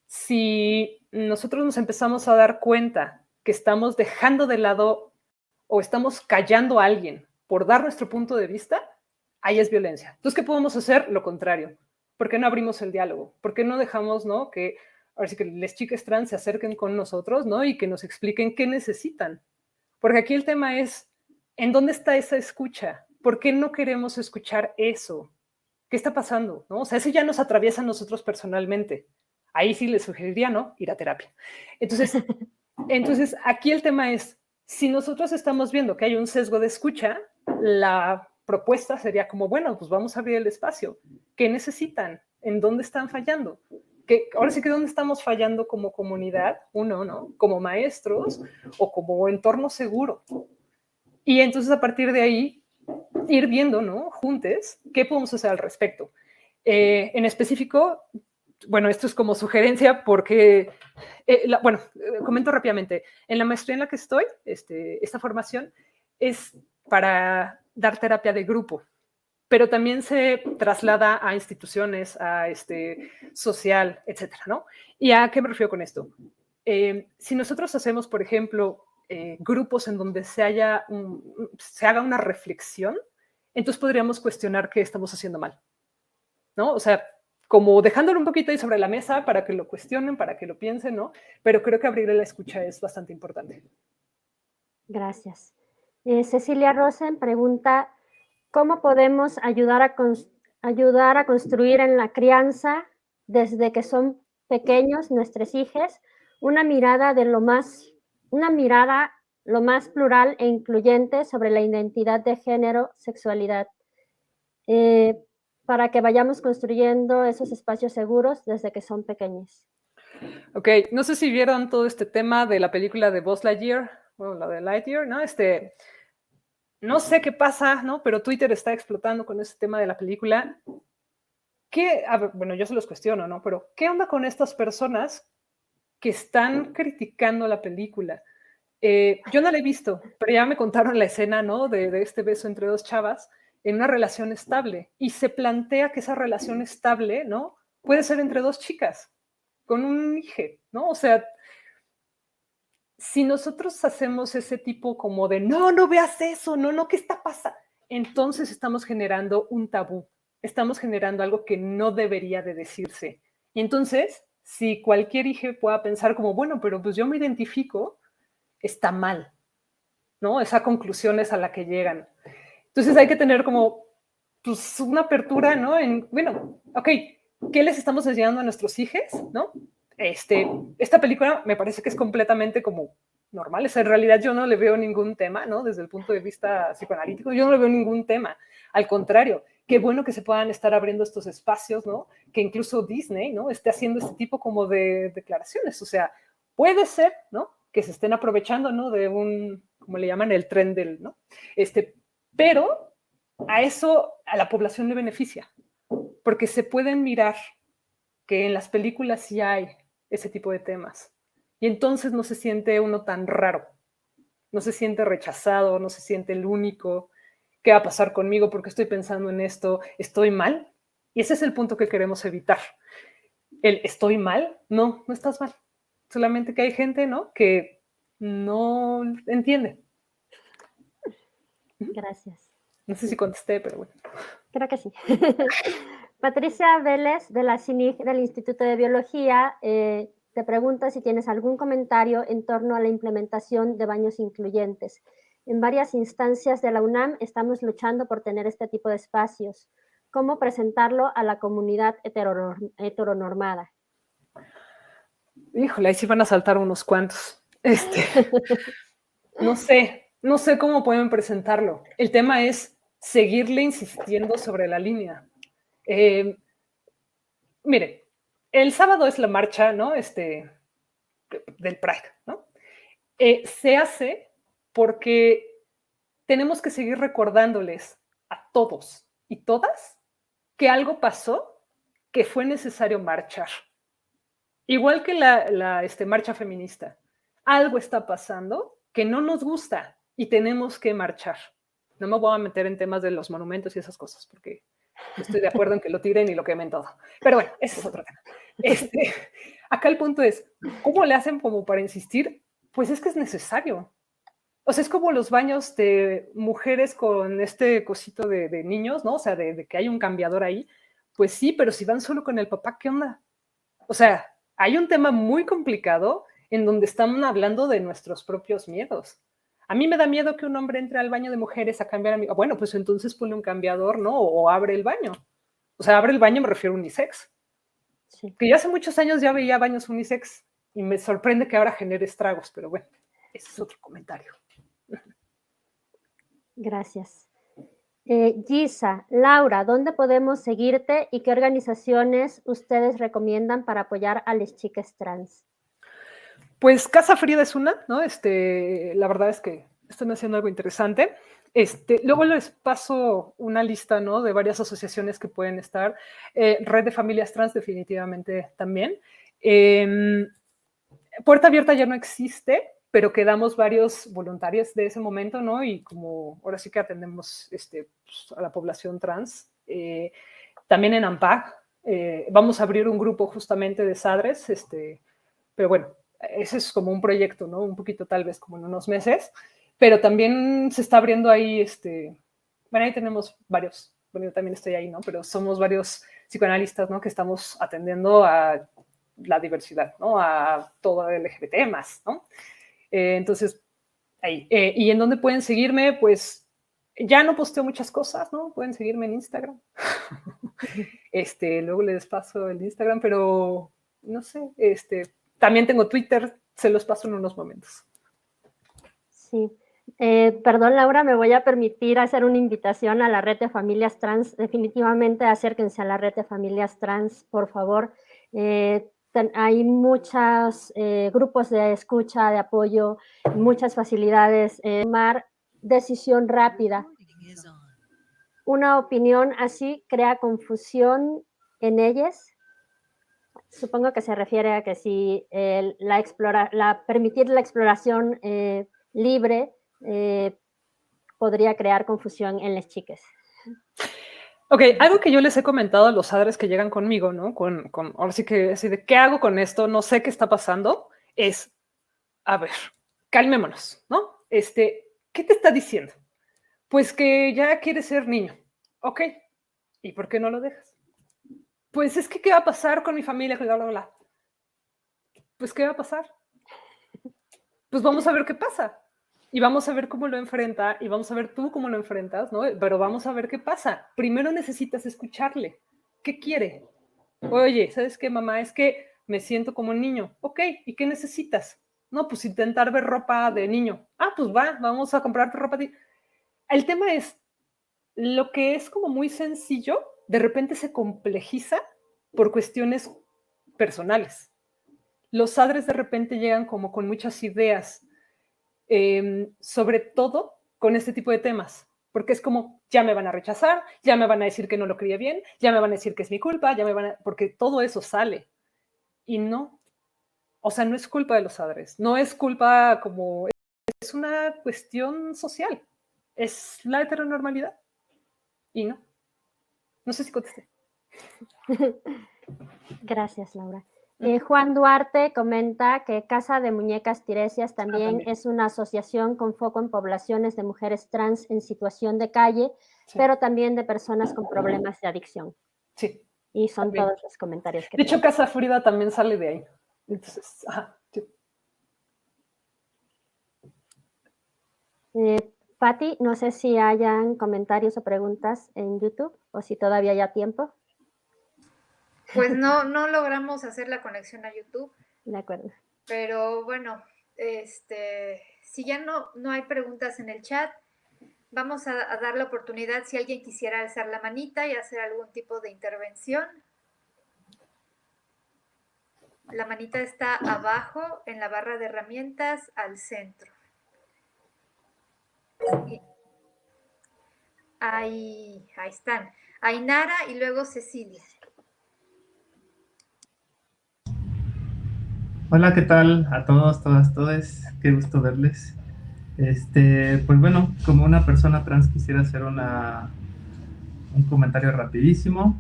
Si nosotros nos empezamos a dar cuenta que estamos dejando de lado o estamos callando a alguien por dar nuestro punto de vista, ahí es violencia. Entonces, ¿qué podemos hacer? Lo contrario. ¿Por qué no abrimos el diálogo? ¿Por qué no dejamos, ¿no? Que ahora sí que las chicas trans se acerquen con nosotros, ¿no? Y que nos expliquen qué necesitan. Porque aquí el tema es, ¿en dónde está esa escucha? ¿Por qué no queremos escuchar eso? ¿Qué está pasando? ¿No? O sea, eso ya nos atraviesa a nosotros personalmente. Ahí sí les sugeriría, ¿no? Ir a terapia. Entonces, aquí el tema es, si nosotros estamos viendo que hay un sesgo de escucha, la propuesta sería como, bueno, pues vamos a abrir el espacio. ¿Qué necesitan? ¿En dónde están fallando? Ahora sí que dónde estamos fallando como comunidad, uno, ¿no? Como maestros o como entorno seguro. Y entonces a partir de ahí, ir viendo, ¿no? Juntos, ¿qué podemos hacer al respecto? En específico, bueno, esto es como sugerencia porque, comento rápidamente, en la maestría en la que estoy, esta formación es para dar terapia de grupo, pero también se traslada a instituciones, a social, etcétera, ¿no? ¿Y a qué me refiero con esto? Si nosotros hacemos, por ejemplo, grupos en donde se haga una reflexión, entonces podríamos cuestionar qué estamos haciendo mal, ¿no? O sea, como dejándolo un poquito ahí sobre la mesa para que lo cuestionen, para que lo piensen, ¿no? Pero creo que abrir la escucha es bastante importante. Gracias. Cecilia Rosen pregunta, ¿cómo podemos ayudar a construir en la crianza, desde que son pequeños nuestros hijos, una mirada lo más plural e incluyente sobre la identidad de género, sexualidad, para que vayamos construyendo esos espacios seguros desde que son pequeños? Ok, no sé si vieron todo este tema de la película de Buzz Lightyear, bueno, la de Lightyear, ¿no? No sé qué pasa, ¿no? Pero Twitter está explotando con este tema de la película. Bueno, yo se los cuestiono, ¿no? Pero ¿qué onda con estas personas que están criticando la película? Yo no la he visto, pero ya me contaron la escena, ¿no? De este beso entre dos chavas en una relación estable. Y se plantea que esa relación estable, ¿no? Puede ser entre dos chicas, con un hijo, ¿no? O sea, si nosotros hacemos ese tipo como de, no veas eso, no, ¿qué está pasando? Entonces estamos generando un tabú, estamos generando algo que no debería de decirse. Y entonces, si cualquier hijo pueda pensar como, bueno, pero pues yo me identifico, está mal, ¿no? Esa conclusión es a la que llegan. Entonces hay que tener como pues, una apertura, ¿no? Bueno, ok, ¿qué les estamos enseñando a nuestros hijos, ¿no? Esta película me parece que es completamente como normal. En realidad yo no le veo ningún tema, ¿no? Desde el punto de vista psicoanalítico, yo no le veo ningún tema. Al contrario, qué bueno que se puedan estar abriendo estos espacios, ¿no? Que incluso Disney, ¿no? Esté haciendo este tipo como de declaraciones. O sea, puede ser, ¿no? Que se estén aprovechando, ¿no? De como le llaman, el tren del, ¿no? Pero a eso a la población le beneficia, porque se pueden mirar que en las películas sí hay ese tipo de temas. Y entonces no se siente uno tan raro, no se siente rechazado, no se siente el único. ¿Qué va a pasar conmigo? ¿Por qué estoy pensando en esto? ¿Estoy mal? Y ese es el punto que queremos evitar. El ¿estoy mal? No, no estás mal. Solamente que hay gente, ¿no? Que no entiende. Gracias. No sé si contesté, pero bueno. Creo que sí. Patricia Vélez, de la CINIG del Instituto de Biología, te pregunta si tienes algún comentario en torno a la implementación de baños incluyentes. En varias instancias de la UNAM estamos luchando por tener este tipo de espacios. ¿Cómo presentarlo a la comunidad heteronormada? Híjole, ahí sí van a saltar unos cuantos. No sé cómo pueden presentarlo. El tema es seguirle insistiendo sobre la línea. Mire, el sábado es la marcha, ¿no? Del Pride, ¿no? Se hace porque tenemos que seguir recordándoles a todos y todas que algo pasó, que fue necesario marchar. Igual que la marcha feminista. Algo está pasando que no nos gusta y tenemos que marchar. No me voy a meter en temas de los monumentos y esas cosas, porque estoy de acuerdo en que lo tiren y lo quemen todo. Pero bueno, ese es otro tema. Acá el punto es, ¿cómo le hacen como para insistir? Pues es que es necesario. O sea, es como los baños de mujeres con este cosito de niños, ¿no? O sea, de que hay un cambiador ahí. Pues sí, pero si van solo con el papá, ¿qué onda? O sea, hay un tema muy complicado en donde están hablando de nuestros propios miedos. A mí me da miedo que un hombre entre al baño de mujeres a cambiar a mí. Bueno, pues entonces ponle un cambiador, ¿no? O abre el baño. O sea, abre el baño me refiero a unisex. Sí. Que ya hace muchos años ya veía baños unisex y me sorprende que ahora genere estragos, pero bueno, ese es otro comentario. Gracias. Gisa, Laura, ¿dónde podemos seguirte y qué organizaciones ustedes recomiendan para apoyar a las chicas trans? Pues Casa Frida es una, ¿no? La verdad es que están haciendo algo interesante. Luego les paso una lista, ¿no? De varias asociaciones que pueden estar. Red de Familias Trans definitivamente también. Puerta Abierta ya no existe, pero quedamos varios voluntarios de ese momento, ¿no? Y como ahora sí que atendemos pues, a la población trans. También en AMPAC vamos a abrir un grupo justamente de sadres, pero bueno, ese es como un proyecto, ¿no? Un poquito tal vez como en unos meses, pero también se está abriendo ahí, bueno, ahí tenemos varios, bueno, yo también estoy ahí, ¿no? Pero somos varios psicoanalistas, ¿no? Que estamos atendiendo a la diversidad, ¿no? A todo el LGBT más, ¿no? Entonces, ahí. ¿Y en dónde pueden seguirme? Pues ya no posteo muchas cosas, ¿no? Pueden seguirme en Instagram. Luego les paso el Instagram, pero no sé, también tengo Twitter, se los paso en unos momentos. Sí. Perdón, Laura, me voy a permitir hacer una invitación a la red de familias trans. Definitivamente acérquense a la red de familias trans, por favor. Hay muchos grupos de escucha, de apoyo, muchas facilidades. Tomar decisión rápida. Una opinión así crea confusión en ellas. Supongo que se refiere a que si permitir la exploración libre podría crear confusión en las chicas. Ok, algo que yo les he comentado a los padres que llegan conmigo, ¿no? Ahora sí que así de, ¿qué hago con esto? No sé qué está pasando. Es, a ver, calmémonos, ¿no? ¿Qué te está diciendo? Pues que ya quiere ser niño. Ok, ¿y por qué no lo dejas? Pues es que, ¿qué va a pasar con mi familia? Bla, bla, bla. Pues, ¿qué va a pasar? Pues vamos a ver qué pasa. Y vamos a ver cómo lo enfrenta, y vamos a ver tú cómo lo enfrentas, ¿no? Pero vamos a ver qué pasa. Primero necesitas escucharle. ¿Qué quiere? Oye, ¿sabes qué, mamá? Es que me siento como un niño. Ok, ¿y qué necesitas? No, pues intentar ver ropa de niño. Ah, pues vamos a comprarte ropa de... El tema es, lo que es como muy sencillo, de repente se complejiza por cuestiones personales. Los padres de repente llegan como con muchas ideas, sobre todo con este tipo de temas, porque es como, ya me van a rechazar, ya me van a decir que no lo crié bien, ya me van a decir que es mi culpa, ya me van a... porque todo eso sale. Y no, o sea, no es culpa de los padres, no es culpa como... es una cuestión social, es la heteronormalidad. Y no, no sé si contesté. Gracias, Laura. Juan Duarte comenta que Casa de Muñecas Tiresias también es una asociación con foco en poblaciones de mujeres trans en situación de calle, sí, pero también de personas con problemas de adicción. Sí. Y son también todos los comentarios que de hecho, Casa Frida también sale de ahí. Entonces, ajá, sí. Patti, no sé si hayan comentarios o preguntas en YouTube o si todavía hay tiempo. Pues no logramos hacer la conexión a YouTube. De acuerdo. Pero bueno, si ya no hay preguntas en el chat, vamos a dar la oportunidad si alguien quisiera alzar la manita y hacer algún tipo de intervención. La manita está abajo en la barra de herramientas al centro. Ahí están. Ainara y luego Cecilia. Hola, ¿qué tal a todos, todas, todes? Qué gusto verles. Pues bueno, como una persona trans quisiera hacer un comentario rapidísimo.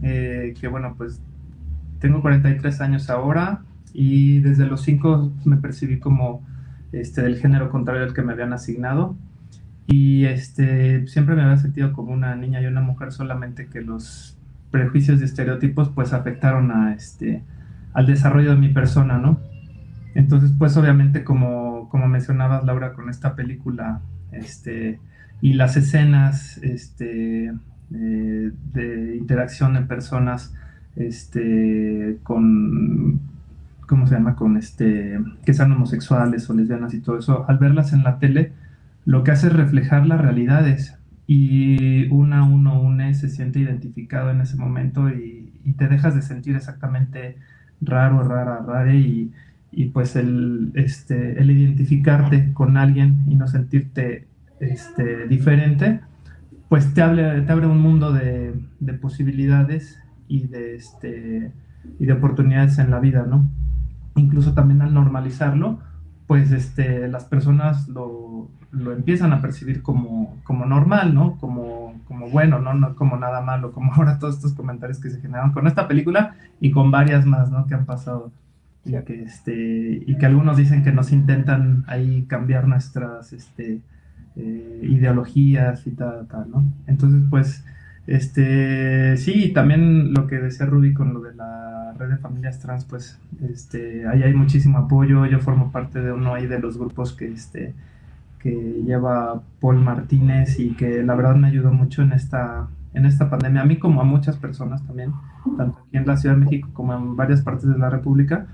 Que bueno, pues tengo 43 años ahora y desde los 5 me percibí como del género contrario al que me habían asignado. Y siempre me había sentido como una niña y una mujer, solamente que los prejuicios y estereotipos pues afectaron al desarrollo de mi persona, ¿no? Entonces, pues obviamente como mencionabas, Laura, con esta película y las escenas de interacción en personas con, ¿cómo se llama? Con que sean homosexuales o lesbianas y todo eso, al verlas en la tele, lo que hace es reflejar las realidades y uno se siente identificado en ese momento y te dejas de sentir exactamente raro, rara, y pues el identificarte con alguien y no sentirte diferente, pues te abre un mundo de posibilidades y de oportunidades en la vida, ¿no? Incluso también al normalizarlo, pues las personas lo empiezan a percibir como normal, ¿no? Como bueno, no como nada malo, como ahora todos estos comentarios que se generan con esta película y con varias más, ¿no? Que han pasado. Sí. Y que algunos dicen que nos intentan ahí cambiar nuestras ideologías y tal, ¿no? Entonces, pues, sí, también lo que decía Ruby con lo de la red de familias trans, pues, ahí hay muchísimo apoyo. Yo formo parte de uno ahí de los grupos que lleva Paul Martínez y que la verdad me ayudó mucho en esta pandemia, a mí como a muchas personas también, tanto aquí en la Ciudad de México como en varias partes de la República.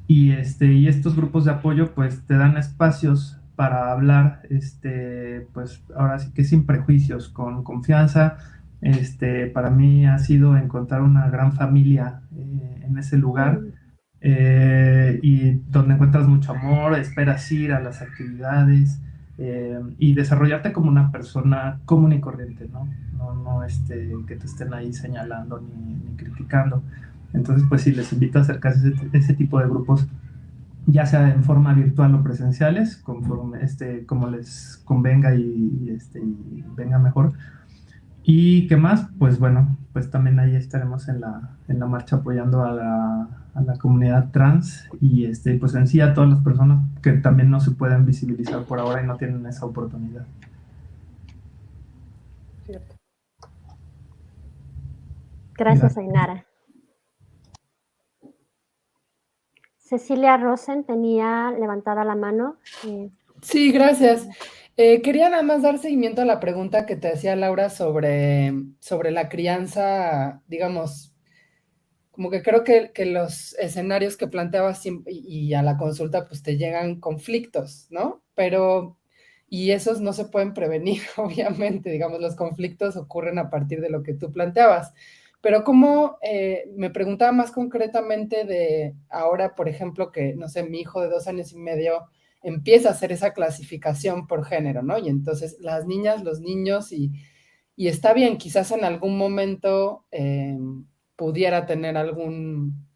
Y estos grupos de apoyo pues te dan espacios para hablar, pues ahora sí que sin prejuicios, con confianza. Para mí ha sido encontrar una gran familia en ese lugar, y donde encuentras mucho amor, esperas ir a las actividades y desarrollarte como una persona común y corriente, ¿no? No que te estén ahí señalando ni criticando. Entonces, pues sí, les invito a acercarse a ese tipo de grupos, ya sea en forma virtual o presenciales, conforme como les convenga y venga mejor. ¿Y qué más? Pues bueno, pues también ahí estaremos en la marcha apoyando a la comunidad trans y pues en sí a todas las personas que también no se pueden visibilizar por ahora y no tienen esa oportunidad. Gracias, Ainara. Cecilia Rosen tenía levantada la mano. Sí, gracias. Quería nada más dar seguimiento a la pregunta que te hacía Laura sobre la crianza, digamos, como que creo que los escenarios que planteabas y a la consulta pues te llegan conflictos, ¿no? Pero, y esos no se pueden prevenir, obviamente, digamos, los conflictos ocurren a partir de lo que tú planteabas. Pero como me preguntaba más concretamente de ahora, por ejemplo, que, no sé, mi hijo de 2 años y medio empieza a hacer esa clasificación por género, ¿no? Y entonces las niñas, los niños, y está bien, quizás en algún momento pudiera tener algún,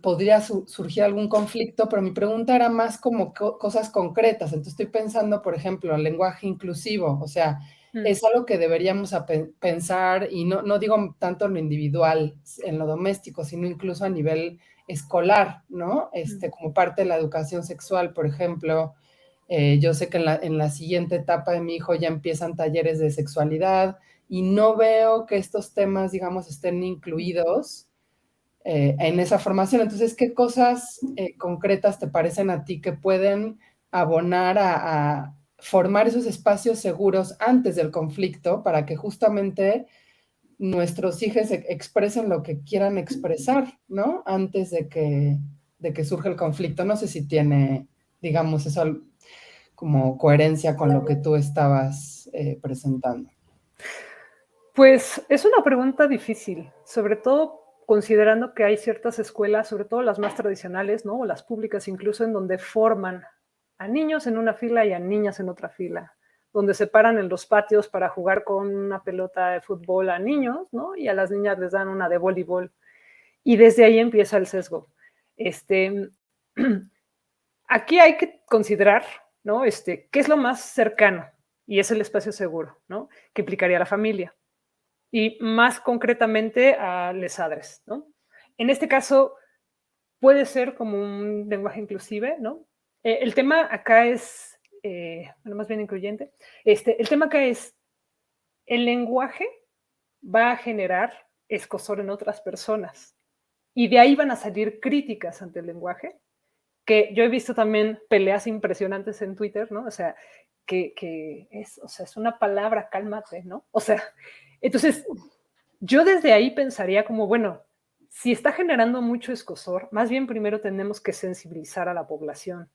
podría surgir algún conflicto, pero mi pregunta era más como cosas concretas. Entonces estoy pensando, por ejemplo, en lenguaje inclusivo, o sea, es algo que deberíamos pensar, y no digo tanto en lo individual, en lo doméstico, sino incluso a nivel escolar, ¿no? Como parte de la educación sexual, por ejemplo. Yo sé que en la siguiente etapa de mi hijo ya empiezan talleres de sexualidad y no veo que estos temas, digamos, estén incluidos en esa formación. Entonces, ¿qué cosas concretas te parecen a ti que pueden abonar a formar esos espacios seguros antes del conflicto para que justamente nuestros hijos expresen lo que quieran expresar, ¿no? Antes de que surja el conflicto? No sé si tiene, digamos, eso como coherencia con lo que tú estabas presentando. Pues es una pregunta difícil, sobre todo considerando que hay ciertas escuelas, sobre todo las más tradicionales, ¿no? O las públicas incluso, en donde forman a niños en una fila y a niñas en otra fila, donde se paran en los patios para jugar con una pelota de fútbol a niños, ¿no? Y a las niñas les dan una de voleibol. Y desde ahí empieza el sesgo. Aquí hay que considerar, ¿no? ¿Qué es lo más cercano? Y es el espacio seguro, ¿no? Que implicaría a la familia. Y más concretamente a les adres, ¿no? En este caso, puede ser como un lenguaje inclusive, ¿no? El tema acá es, bueno, más bien incluyente. El tema acá es, el lenguaje va a generar escozor en otras personas. Y de ahí van a salir críticas ante el lenguaje, que yo he visto también peleas impresionantes en Twitter, ¿no? O sea, que es, o sea, es una palabra, cálmate, ¿no? O sea, entonces, yo desde ahí pensaría como, bueno, si está generando mucho escozor, más bien primero tenemos que sensibilizar a la población,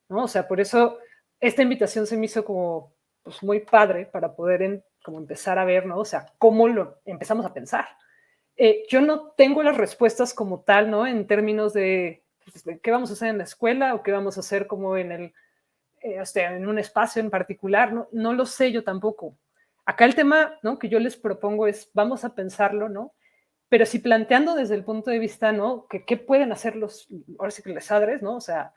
¿no? O sea, por eso esta invitación se me hizo como pues, muy padre para poder como empezar a ver, ¿no? O sea, cómo lo empezamos a pensar. Yo no tengo las respuestas como tal, ¿no? En términos de, pues, de qué vamos a hacer en la escuela o qué vamos a hacer como en el, en un espacio en particular, no lo sé yo tampoco. Acá el tema, ¿no? Que yo les propongo es, vamos a pensarlo, ¿no? Pero si planteando desde el punto de vista, ¿no? Que qué pueden hacer ahora sí que les adres, ¿no? O sea,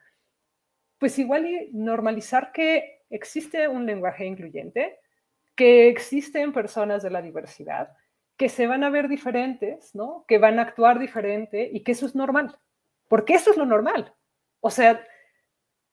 pues igual y normalizar que existe un lenguaje incluyente, que existen personas de la diversidad, que se van a ver diferentes, ¿no? Que van a actuar diferente y que eso es normal, porque eso es lo normal. O sea,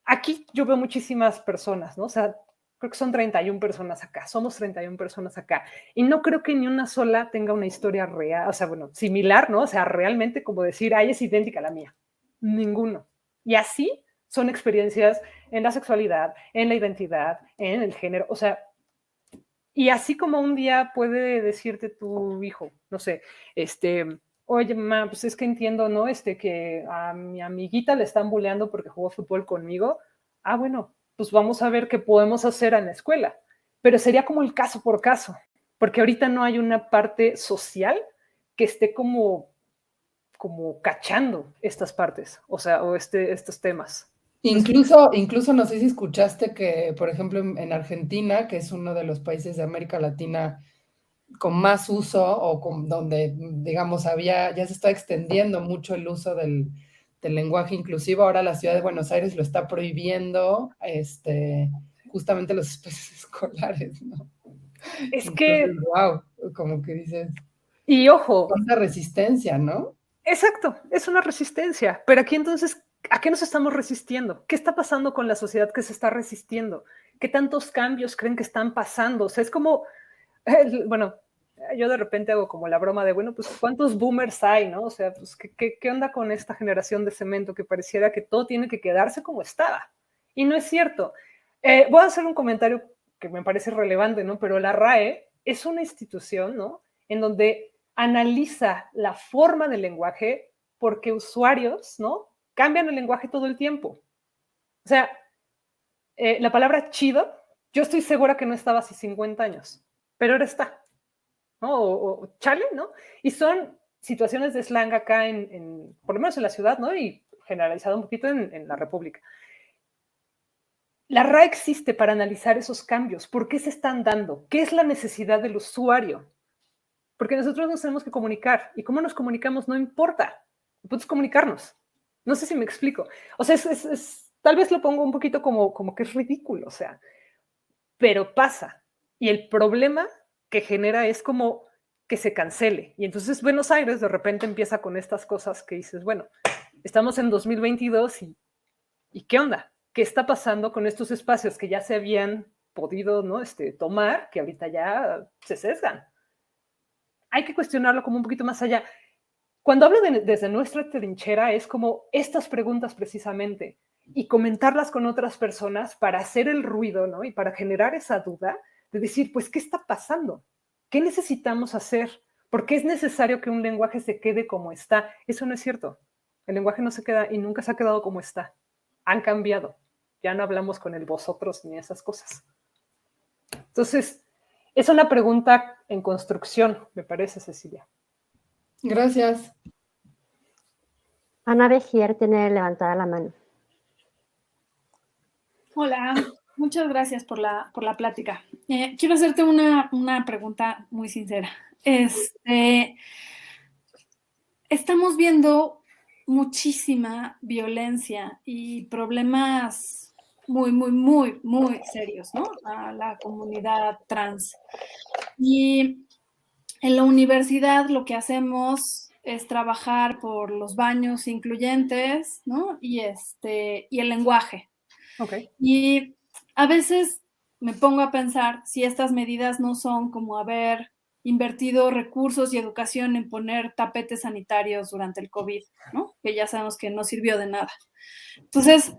aquí yo veo muchísimas personas, ¿no? O sea, creo que son 31 personas acá, somos 31 personas acá, y no creo que ni una sola tenga una historia real, o sea, bueno, similar, ¿no? O sea, realmente como decir, ay, es idéntica a la mía. Ninguno. Y así son experiencias en la sexualidad, en la identidad, en el género, o sea, y así como un día puede decirte tu hijo, no sé, oye, mamá, pues es que entiendo, ¿no? Que a mi amiguita le están bulleando porque jugó fútbol conmigo. Ah, bueno, pues vamos a ver qué podemos hacer en la escuela. Pero sería como el caso por caso, porque ahorita no hay una parte social que esté como cachando estas partes, o sea, o estos temas. Incluso no sé si escuchaste que, por ejemplo, en Argentina, que es uno de los países de América Latina con más uso o donde, digamos, ya se está extendiendo mucho el uso del lenguaje inclusivo. Ahora la ciudad de Buenos Aires lo está prohibiendo, justamente los espacios escolares, ¿no? Es Entonces, que, wow, como que dices, y ojo, cuánta resistencia, ¿no? exacto, es una resistencia, pero aquí entonces, ¿a qué nos estamos resistiendo? ¿Qué está pasando con la sociedad que se está resistiendo? ¿Qué tantos cambios creen que están pasando? O sea, es como, bueno, Yo de repente hago como la broma de, bueno, pues ¿cuántos boomers hay, no? O sea, pues ¿qué onda con esta generación de cemento que pareciera que todo tiene que quedarse como estaba? Y no es cierto. Voy a hacer un comentario que me parece relevante, ¿no? Pero la RAE es una institución, ¿no? En donde analiza la forma del lenguaje porque usuarios, ¿no? Cambian el lenguaje todo el tiempo. O sea, la palabra chido, yo estoy segura que no estaba hace 50 años, pero ahora está, ¿no? O chale, ¿no? Y son situaciones de slang acá por lo menos en la ciudad, ¿no? Y generalizado un poquito en la República. La RAE existe para analizar esos cambios. ¿Por qué se están dando? ¿Qué es la necesidad del usuario? Porque nosotros nos tenemos que comunicar. Y cómo nos comunicamos no importa. Puedes comunicarnos. No sé si me explico. O sea, tal vez lo pongo un poquito como que es ridículo, o sea, pero pasa. Y el problema que genera es como que se cancele. Y entonces Buenos Aires de repente empieza con estas cosas que dices, bueno, estamos en 2022 ¿y qué onda? ¿Qué está pasando con estos espacios que ya se habían podido, ¿no? Tomar, que ahorita ya se sesgan? Hay que cuestionarlo como un poquito más allá. Cuando hablo desde nuestra trinchera es como estas preguntas precisamente y comentarlas con otras personas para hacer el ruido, ¿no? Y para generar esa duda de decir, pues, ¿qué está pasando? ¿Qué necesitamos hacer? ¿Por qué es necesario que un lenguaje se quede como está? Eso no es cierto. El lenguaje no se queda y nunca se ha quedado como está. Han cambiado. Ya no hablamos con el vosotros ni esas cosas. Entonces, es una pregunta en construcción, me parece, Cecilia. Gracias. Ana Bejier tiene levantada la mano. Hola, muchas gracias por la plática. Quiero hacerte una pregunta muy sincera. Estamos viendo muchísima violencia y problemas muy, muy, muy, muy serios, ¿no? A la comunidad trans. Y en la universidad lo que hacemos es trabajar por los baños incluyentes, ¿no? Y el lenguaje. Okay. Y a veces me pongo a pensar si estas medidas no son como haber invertido recursos y educación en poner tapetes sanitarios durante el COVID, ¿no? Que ya sabemos que no sirvió de nada. Entonces,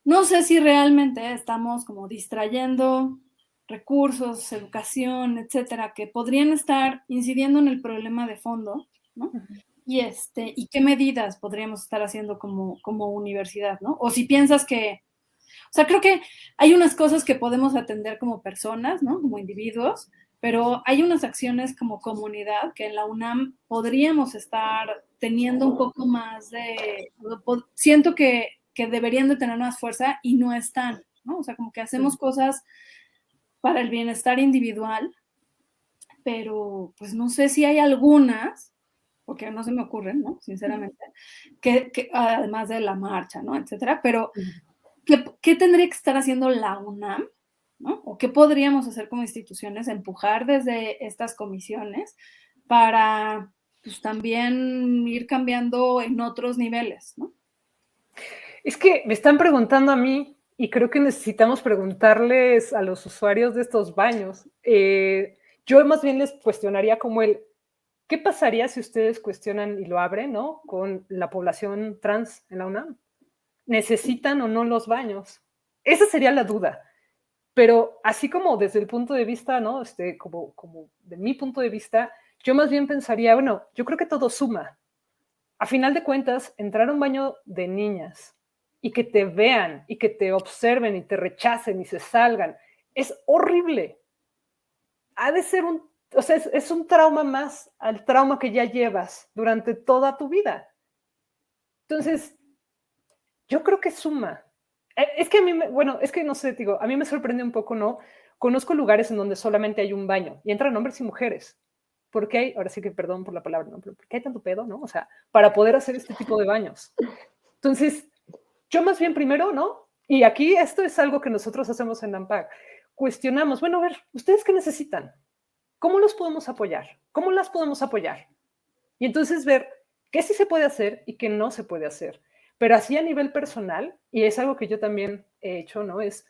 no sé si realmente estamos como distrayendo recursos, educación, etcétera, que podrían estar incidiendo en el problema de fondo, ¿no? Y qué medidas podríamos estar haciendo como universidad, ¿no? O si piensas que, o sea, creo que hay unas cosas que podemos atender como personas, ¿no? Como individuos, pero hay unas acciones como comunidad que en la UNAM podríamos estar teniendo un poco más de, siento que deberían de tener más fuerza y no están, ¿no? O sea, como que hacemos cosas para el bienestar individual, pero pues no sé si hay algunas, porque no se me ocurren, ¿no? Sinceramente, que además de la marcha, ¿no? Etcétera, pero ¿qué tendría que estar haciendo la UNAM, ¿no? ¿O qué podríamos hacer como instituciones, empujar desde estas comisiones para pues también ir cambiando en otros niveles, ¿no? Es que me están preguntando a mí y creo que necesitamos preguntarles a los usuarios de estos baños. Yo más bien les cuestionaría como ¿qué pasaría si ustedes cuestionan y lo abren, ¿no? Con la población trans en la UNAM. ¿Necesitan o no los baños? Esa sería la duda. Pero así como desde el punto de vista, ¿no? Como de mi punto de vista, yo más bien pensaría, bueno, yo creo que todo suma. A final de cuentas, entrar a un baño de niñas y que te vean y que te observen y te rechacen y se salgan, es horrible. Ha de ser o sea, es un trauma más al trauma que ya llevas durante toda tu vida. Entonces, yo creo que suma. Es que a mí, bueno, es que no sé, digo, a mí me sorprende un poco, ¿no? Conozco lugares en donde solamente hay un baño y entran hombres y mujeres. ¿Por qué hay? Ahora sí que perdón por la palabra, ¿no? Pero ¿por qué hay tanto pedo, no? O sea, para poder hacer este tipo de baños. Entonces, yo más bien primero, ¿no? Y aquí esto es algo que nosotros hacemos en AMPAC. Cuestionamos, bueno, a ver, ¿ustedes qué necesitan? ¿Cómo los podemos apoyar? ¿Cómo las podemos apoyar? Y entonces ver qué sí se puede hacer y qué no se puede hacer. Pero así a nivel personal, y es algo que yo también he hecho, ¿no? Es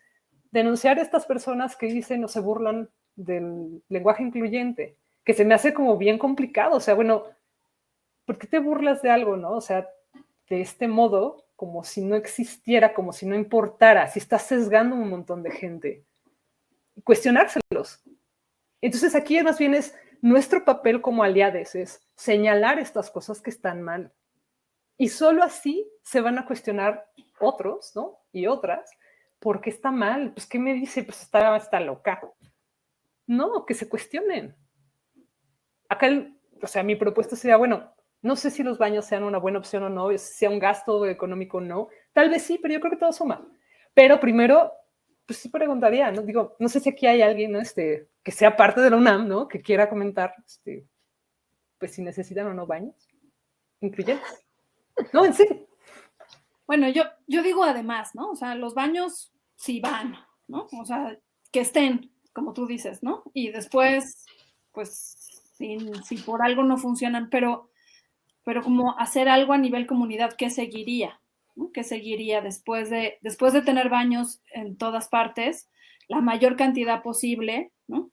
denunciar a estas personas que dicen o se burlan del lenguaje incluyente, que se me hace como bien complicado. O sea, bueno, ¿por qué te burlas de algo, no? O sea, de este modo, como si no existiera, como si no importara, si estás sesgando un montón de gente. Cuestionárselos. Entonces aquí más bien es nuestro papel como aliados, es señalar estas cosas que están mal. Y solo así se van a cuestionar otros, ¿no? Y otras, ¿por qué está mal? Pues, ¿qué me dice? Pues está loca. No, que se cuestionen. Acá, o sea, mi propuesta sería, bueno, no sé si los baños sean una buena opción o no, si sea un gasto económico o no. Tal vez sí, pero yo creo que todo suma. Pero primero, pues sí preguntaría, ¿no? Digo, no sé si aquí hay alguien, ¿no? Que sea parte de la UNAM, ¿no? Que quiera comentar, pues si necesitan o no baños incluyentes. No, en serio. Bueno, yo digo además, ¿no? O sea, los baños sí van, ¿no? O sea, que estén, como tú dices, ¿no? Y después, pues, si por algo no funcionan, pero como hacer algo a nivel comunidad, ¿qué seguiría? ¿No? ¿Qué seguiría después de tener baños en todas partes, la mayor cantidad posible, ¿no?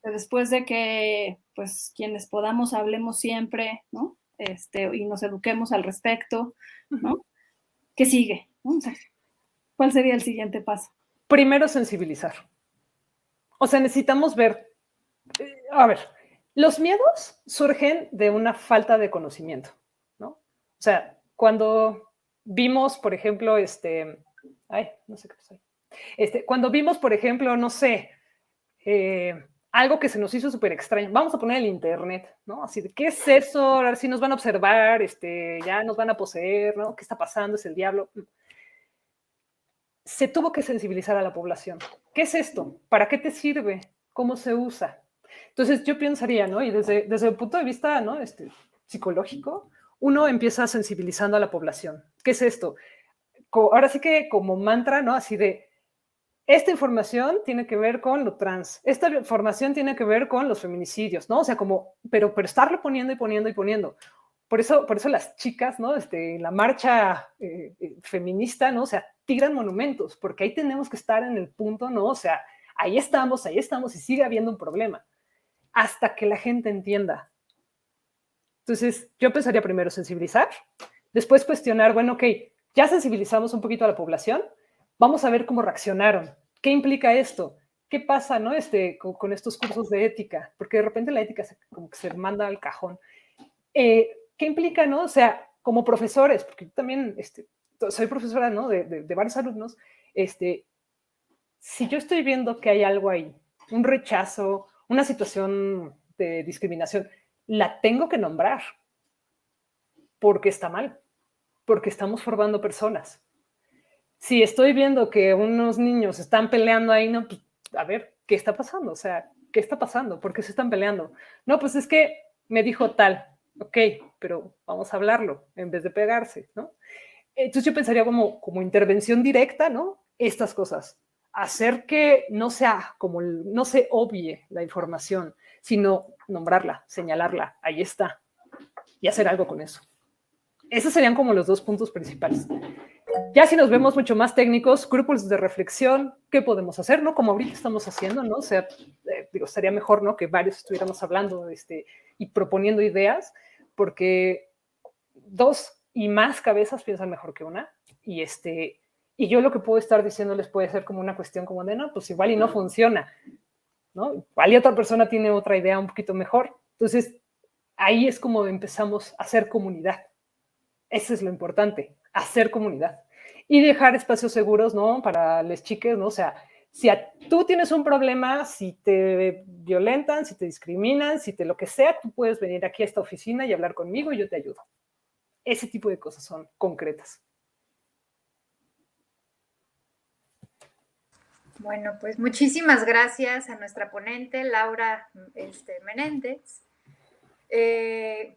Después de que, pues, quienes podamos hablemos siempre, ¿no? Y nos eduquemos al respecto, ¿no? ¿Qué sigue? ¿No? O sea, ¿cuál sería el siguiente paso? Primero, sensibilizar. O sea, necesitamos ver, a ver, los miedos surgen de una falta de conocimiento, ¿no? O sea, cuando vimos, por ejemplo, no sé qué pasó ahí. Cuando vimos, por ejemplo, no sé, algo que se nos hizo súper extraño, vamos a poner el internet, ¿no? Así de, ¿qué es eso? Ahora sí nos van a observar, ya nos van a poseer, ¿no? ¿Qué está pasando? ¿Es el diablo? Se tuvo que sensibilizar a la población. ¿Qué es esto? ¿Para qué te sirve? ¿Cómo se usa? Entonces yo pensaría, ¿no? Y desde el punto de vista, ¿no? Psicológico, uno empieza sensibilizando a la población. ¿Qué es esto? Ahora sí que como mantra, ¿no? Así de, esta información tiene que ver con lo trans, esta información tiene que ver con los feminicidios, ¿no? O sea, como, pero estarlo poniendo y poniendo y poniendo. Por eso las chicas, ¿no? La marcha feminista, ¿no? O sea, tiran monumentos, porque ahí tenemos que estar en el punto, ¿no? O sea, ahí estamos y sigue habiendo un problema, hasta que la gente entienda. Entonces, yo pensaría primero sensibilizar, después cuestionar, bueno, ok, ya sensibilizamos un poquito a la población, vamos a ver cómo reaccionaron. ¿Qué implica esto? ¿Qué pasa, no? Con estos cursos de ética, porque de repente la ética como que se manda al cajón. ¿Qué implica, no? O sea, como profesores, porque yo también soy profesora, ¿no? De varios alumnos, si yo estoy viendo que hay algo ahí, un rechazo, una situación de discriminación, la tengo que nombrar, porque está mal, porque estamos formando personas. Si estoy viendo que unos niños están peleando ahí, no, pues, a ver, ¿qué está pasando? O sea, ¿qué está pasando? ¿Por qué se están peleando? No, pues es que me dijo tal. Ok, pero vamos a hablarlo en vez de pegarse, ¿no? Entonces yo pensaría como intervención directa, ¿no? Estas cosas. Hacer que no sea no se obvie la información, sino nombrarla, señalarla, ahí está, y hacer algo con eso. Esos serían como los dos puntos principales. Ya si nos vemos mucho más técnicos, grupos de reflexión, ¿qué podemos hacer? ¿No? Como ahorita estamos haciendo, ¿no? O sea, digo, estaría mejor, ¿no? Que varios estuviéramos hablando y proponiendo ideas, porque dos y más cabezas piensan mejor que una. Y yo lo que puedo estar diciéndoles puede ser como una cuestión como de, no, pues igual y no funciona, ¿no? Igual y otra persona tiene otra idea un poquito mejor. Entonces, ahí es como empezamos a hacer comunidad. Eso es lo importante, hacer comunidad. Y dejar espacios seguros, ¿no? Para las chiques, ¿no? O sea, si tú tienes un problema, si te violentan, si te discriminan, si te lo que sea, tú puedes venir aquí a esta oficina y hablar conmigo y yo te ayudo. Ese tipo de cosas son concretas. Bueno, pues muchísimas gracias a nuestra ponente, Laura Menéndez.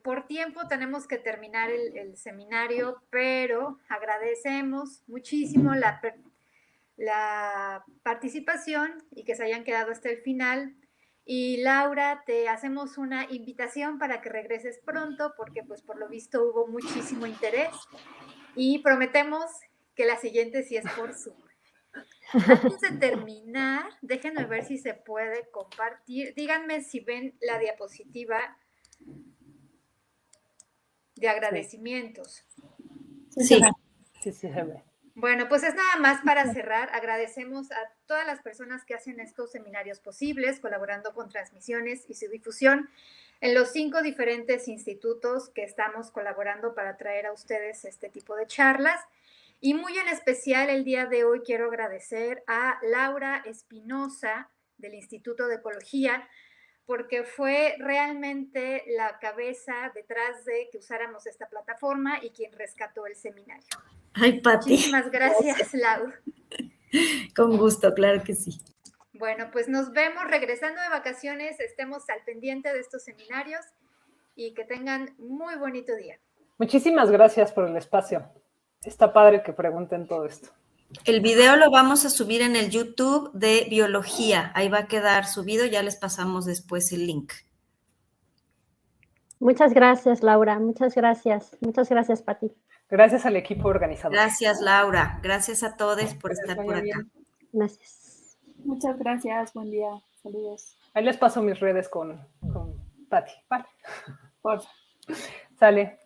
Por tiempo tenemos que terminar el seminario, pero agradecemos muchísimo la participación y que se hayan quedado hasta el final. Y Laura, te hacemos una invitación para que regreses pronto, porque pues por lo visto hubo muchísimo interés y prometemos que la siguiente sí es por Zoom. Antes de terminar, déjenme ver si se puede compartir. Díganme si ven la diapositiva de agradecimientos. Sí. Sí, se ve. Bueno, pues es nada más para cerrar. Agradecemos a todas las personas que hacen estos seminarios posibles, colaborando con transmisiones y su difusión en los 5 diferentes institutos que estamos colaborando para traer a ustedes este tipo de charlas. Y muy en especial el día de hoy quiero agradecer a Laura Espinosa del Instituto de Ecología, porque fue realmente la cabeza detrás de que usáramos esta plataforma y quien rescató el seminario. Ay, Pati. Muchísimas gracias, Lau. Con gusto, claro que sí. Bueno, pues nos vemos regresando de vacaciones, estemos al pendiente de estos seminarios y que tengan muy bonito día. Muchísimas gracias por el espacio. Está padre que pregunten todo esto. El video lo vamos a subir en el YouTube de Biología. Ahí va a quedar subido, ya les pasamos después el link. Muchas gracias, Laura. Muchas gracias. Muchas gracias, Pati. Gracias al equipo organizador. Gracias, Laura. Gracias a todos por estar por acá. Gracias. Muchas gracias. Buen día. Saludos. Ahí les paso mis redes con Pati. Vale. Por favor. Sale.